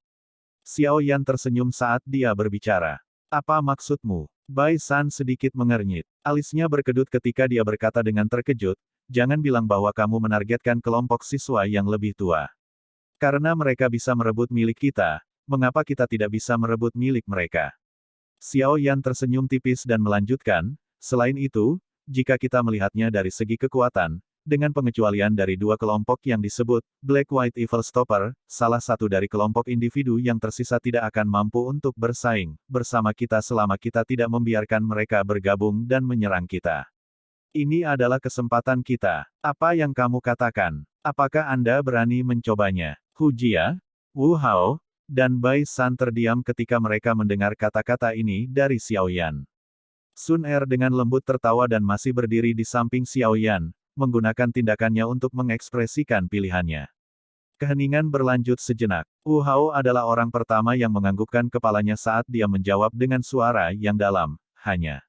Xiao Yan tersenyum saat dia berbicara. Apa maksudmu? Bai San sedikit mengernyit. Alisnya berkedut ketika dia berkata dengan terkejut, jangan bilang bahwa kamu menargetkan kelompok siswa yang lebih tua. Karena mereka bisa merebut milik kita, mengapa kita tidak bisa merebut milik mereka? Xiao Yan tersenyum tipis dan melanjutkan, selain itu, jika kita melihatnya dari segi kekuatan, dengan pengecualian dari dua kelompok yang disebut Black White Evil Stopper, salah satu dari kelompok individu yang tersisa tidak akan mampu untuk bersaing bersama kita selama kita tidak membiarkan mereka bergabung dan menyerang kita. Ini adalah kesempatan kita. Apa yang kamu katakan? Apakah Anda berani mencobanya? Hu Jia, Wu Hao, dan Bai San terdiam ketika mereka mendengar kata-kata ini dari Xiao Yan. Sun Er dengan lembut tertawa dan masih berdiri di samping Xiao Yan, menggunakan tindakannya untuk mengekspresikan pilihannya. Keheningan berlanjut sejenak. Wu Hao adalah orang pertama yang menganggukkan kepalanya saat dia menjawab dengan suara yang dalam, hanya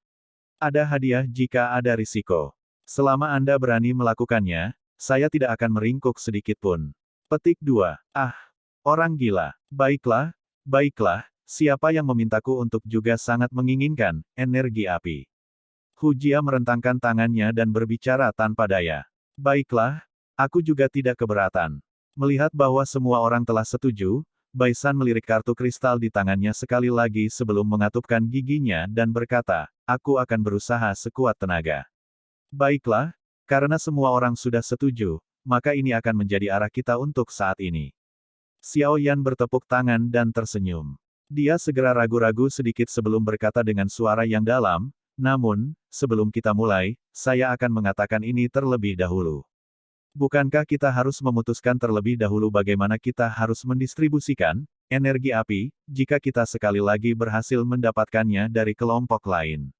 ada hadiah jika ada risiko. Selama Anda berani melakukannya, saya tidak akan meringkuk sedikit pun. Petik 2. Ah, orang gila. Baiklah, baiklah, siapa yang memintaku untuk juga sangat menginginkan energi api? Hu Jia merentangkan tangannya dan berbicara tanpa daya. Baiklah, aku juga tidak keberatan. Melihat bahwa semua orang telah setuju, Bai San melirik kartu kristal di tangannya sekali lagi sebelum mengatupkan giginya dan berkata, aku akan berusaha sekuat tenaga. Baiklah, karena semua orang sudah setuju, maka ini akan menjadi arah kita untuk saat ini. Xiao Yan bertepuk tangan dan tersenyum. Dia segera ragu-ragu sedikit sebelum berkata dengan suara yang dalam, namun, sebelum kita mulai, saya akan mengatakan ini terlebih dahulu. Bukankah kita harus memutuskan terlebih dahulu bagaimana kita harus mendistribusikan energi api, jika kita sekali lagi berhasil mendapatkannya dari kelompok lain?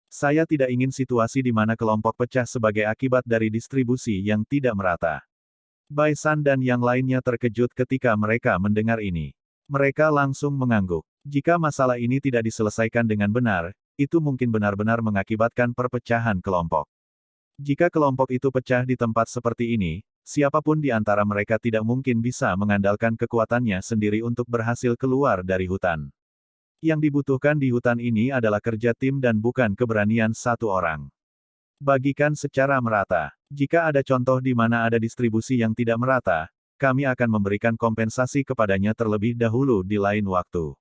Saya tidak ingin situasi di mana kelompok pecah sebagai akibat dari distribusi yang tidak merata. Bai San dan yang lainnya terkejut ketika mereka mendengar ini. Mereka langsung mengangguk. Jika masalah ini tidak diselesaikan dengan benar, itu mungkin benar-benar mengakibatkan perpecahan kelompok. Jika kelompok itu pecah di tempat seperti ini, siapapun di antara mereka tidak mungkin bisa mengandalkan kekuatannya sendiri untuk berhasil keluar dari hutan. Yang dibutuhkan di hutan ini adalah kerja tim dan bukan keberanian satu orang. Bagikan secara merata. Jika ada contoh di mana ada distribusi yang tidak merata, kami akan memberikan kompensasi kepadanya terlebih dahulu di lain waktu.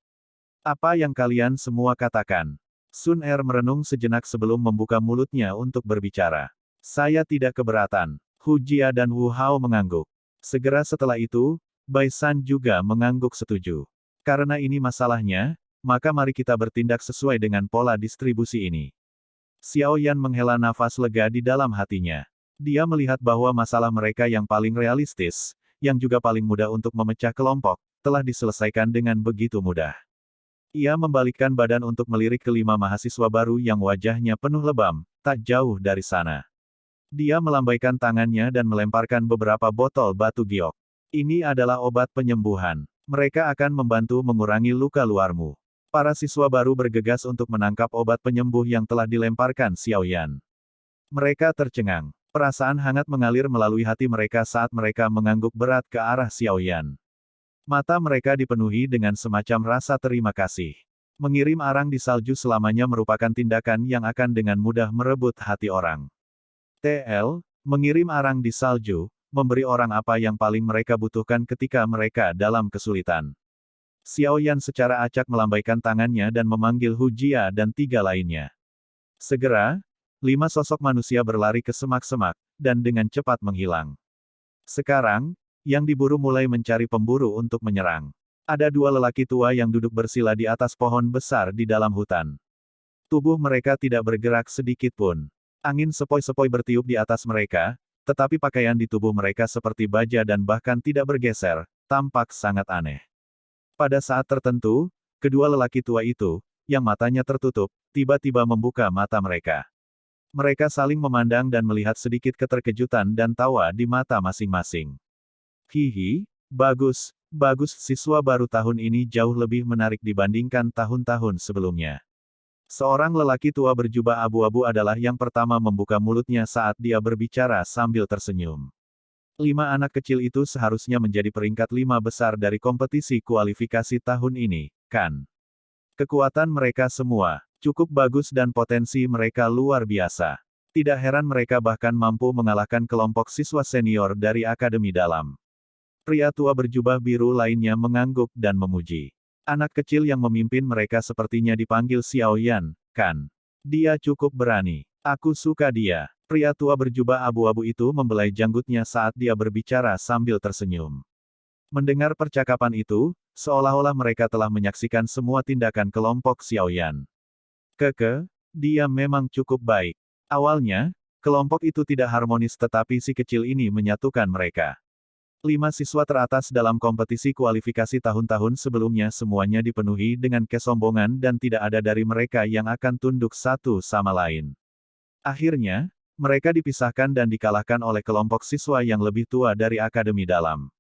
Apa yang kalian semua katakan? Sun Er merenung sejenak sebelum membuka mulutnya untuk berbicara. Saya tidak keberatan. Hu Jia dan Wu Hao mengangguk. Segera setelah itu, Bai San juga mengangguk setuju. Karena ini masalahnya, maka mari kita bertindak sesuai dengan pola distribusi ini. Xiao Yan menghela nafas lega di dalam hatinya. Dia melihat bahwa masalah mereka yang paling realistis, yang juga paling mudah untuk memecah kelompok, telah diselesaikan dengan begitu mudah. Ia membalikkan badan untuk melirik kelima mahasiswa baru yang wajahnya penuh lebam, tak jauh dari sana. Dia melambaikan tangannya dan melemparkan beberapa botol batu giok. Ini adalah obat penyembuhan. Mereka akan membantu mengurangi luka luarmu. Para siswa baru bergegas untuk menangkap obat penyembuh yang telah dilemparkan Xiao Yan. Mereka tercengang. Perasaan hangat mengalir melalui hati mereka saat mereka mengangguk berat ke arah Xiao Yan. Mata mereka dipenuhi dengan semacam rasa terima kasih. Mengirim arang di salju selamanya merupakan tindakan yang akan dengan mudah merebut hati orang. TL, mengirim arang di salju, memberi orang apa yang paling mereka butuhkan ketika mereka dalam kesulitan. Xiao Yan secara acak melambaikan tangannya dan memanggil Hu Jia dan 3 lainnya. Segera, 5 sosok manusia berlari ke semak-semak, dan dengan cepat menghilang. Sekarang, yang diburu mulai mencari pemburu untuk menyerang. Ada 2 lelaki tua yang duduk bersila di atas pohon besar di dalam hutan. Tubuh mereka tidak bergerak sedikit pun. Angin sepoi-sepoi bertiup di atas mereka, tetapi pakaian di tubuh mereka seperti baja dan bahkan tidak bergeser, tampak sangat aneh. Pada saat tertentu, kedua lelaki tua itu, yang matanya tertutup, tiba-tiba membuka mata mereka. Mereka saling memandang dan melihat sedikit keterkejutan dan tawa di mata masing-masing. Hihi, bagus, bagus, siswa baru tahun ini jauh lebih menarik dibandingkan tahun-tahun sebelumnya. Seorang lelaki tua berjubah abu-abu adalah yang pertama membuka mulutnya saat dia berbicara sambil tersenyum. 5 anak kecil itu seharusnya menjadi peringkat 5 besar dari kompetisi kualifikasi tahun ini, kan? Kekuatan mereka semua cukup bagus dan potensi mereka luar biasa. Tidak heran mereka bahkan mampu mengalahkan kelompok siswa senior dari Akademi Dalam. Pria tua berjubah biru lainnya mengangguk dan memuji. Anak kecil yang memimpin mereka sepertinya dipanggil Xiao Yan, kan? Dia cukup berani. Aku suka dia. Pria tua berjubah abu-abu itu membelai janggutnya saat dia berbicara sambil tersenyum. Mendengar percakapan itu, seolah-olah mereka telah menyaksikan semua tindakan kelompok Xiao Yan. Dia memang cukup baik. Awalnya, kelompok itu tidak harmonis tetapi si kecil ini menyatukan mereka. 5 siswa teratas dalam kompetisi kualifikasi tahun-tahun sebelumnya semuanya dipenuhi dengan kesombongan dan tidak ada dari mereka yang akan tunduk satu sama lain. Akhirnya, mereka dipisahkan dan dikalahkan oleh kelompok siswa yang lebih tua dari Akademi Dalam.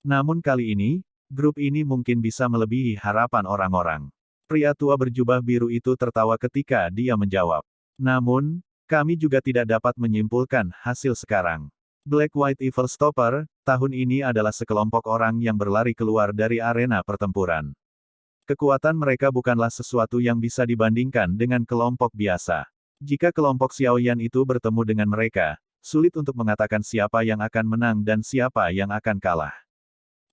Namun kali ini, grup ini mungkin bisa melebihi harapan orang-orang. Pria tua berjubah biru itu tertawa ketika dia menjawab. Namun, kami juga tidak dapat menyimpulkan hasil sekarang. Black White Evil Stopper, tahun ini adalah sekelompok orang yang berlari keluar dari arena pertempuran. Kekuatan mereka bukanlah sesuatu yang bisa dibandingkan dengan kelompok biasa. Jika kelompok Xiao Yan itu bertemu dengan mereka, sulit untuk mengatakan siapa yang akan menang dan siapa yang akan kalah.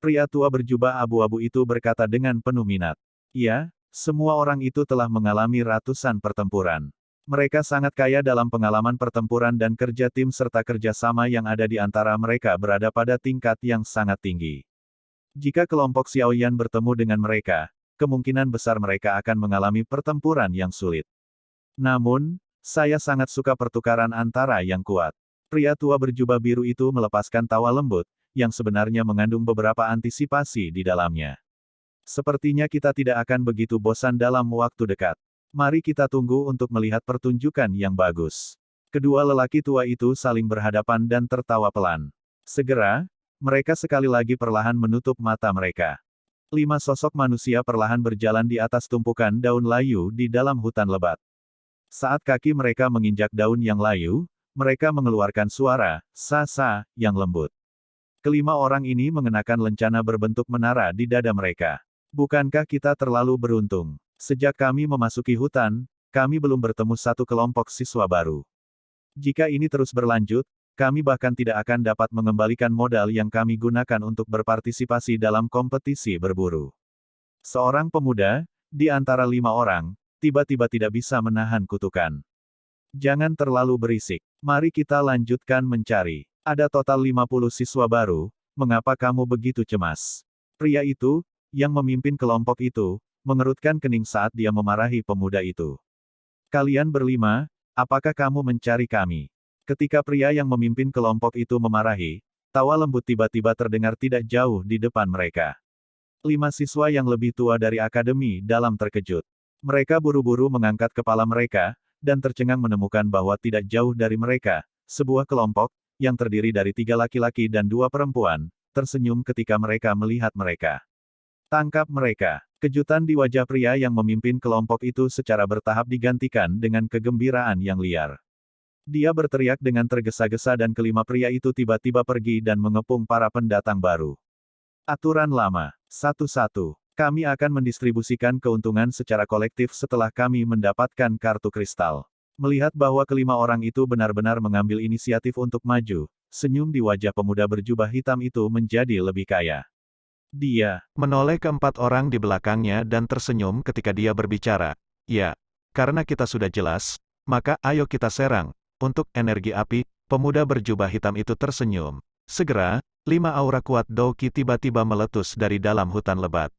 Pria tua berjubah abu-abu itu berkata dengan penuh minat. Ya, semua orang itu telah mengalami ratusan pertempuran. Mereka sangat kaya dalam pengalaman pertempuran dan kerja tim serta kerjasama yang ada di antara mereka berada pada tingkat yang sangat tinggi. Jika kelompok Xiao Yan bertemu dengan mereka, kemungkinan besar mereka akan mengalami pertempuran yang sulit. Namun, saya sangat suka pertukaran antara yang kuat. Pria tua berjubah biru itu melepaskan tawa lembut, yang sebenarnya mengandung beberapa antisipasi di dalamnya. Sepertinya kita tidak akan begitu bosan dalam waktu dekat. Mari kita tunggu untuk melihat pertunjukan yang bagus. Kedua lelaki tua itu saling berhadapan dan tertawa pelan. Segera, mereka sekali lagi perlahan menutup mata mereka. 5 sosok manusia perlahan berjalan di atas tumpukan daun layu di dalam hutan lebat. Saat kaki mereka menginjak daun yang layu, mereka mengeluarkan suara sa-sa yang lembut. Kelima orang ini mengenakan lencana berbentuk menara di dada mereka. Bukankah kita terlalu beruntung? Sejak kami memasuki hutan, kami belum bertemu satu kelompok siswa baru. Jika ini terus berlanjut, kami bahkan tidak akan dapat mengembalikan modal yang kami gunakan untuk berpartisipasi dalam kompetisi berburu. Seorang pemuda, di antara 5 orang, tiba-tiba tidak bisa menahan kutukan. Jangan terlalu berisik. Mari kita lanjutkan mencari. Ada total 50 siswa baru, mengapa kamu begitu cemas? Pria itu, yang memimpin kelompok itu, mengerutkan kening saat dia memarahi pemuda itu. Kalian berlima, apakah kamu mencari kami? Ketika pria yang memimpin kelompok itu memarahi, tawa lembut tiba-tiba terdengar tidak jauh di depan mereka. 5 siswa yang lebih tua dari Akademi Dalam terkejut. Mereka buru-buru mengangkat kepala mereka, dan tercengang menemukan bahwa tidak jauh dari mereka, sebuah kelompok, yang terdiri dari 3 laki-laki dan 2 perempuan, tersenyum ketika mereka melihat mereka. Tangkap mereka. Kejutan di wajah pria yang memimpin kelompok itu secara bertahap digantikan dengan kegembiraan yang liar. Dia berteriak dengan tergesa-gesa dan kelima pria itu tiba-tiba pergi dan mengepung para pendatang baru. Aturan lama. 1-1. Kami akan mendistribusikan keuntungan secara kolektif setelah kami mendapatkan kartu kristal. Melihat bahwa kelima orang itu benar-benar mengambil inisiatif untuk maju, senyum di wajah pemuda berjubah hitam itu menjadi lebih kaya. Dia menoleh ke 4 orang di belakangnya dan tersenyum ketika dia berbicara. Ya, karena kita sudah jelas, maka ayo kita serang. Untuk energi api, pemuda berjubah hitam itu tersenyum. Segera, 5 aura kuat Douki tiba-tiba meletus dari dalam hutan lebat.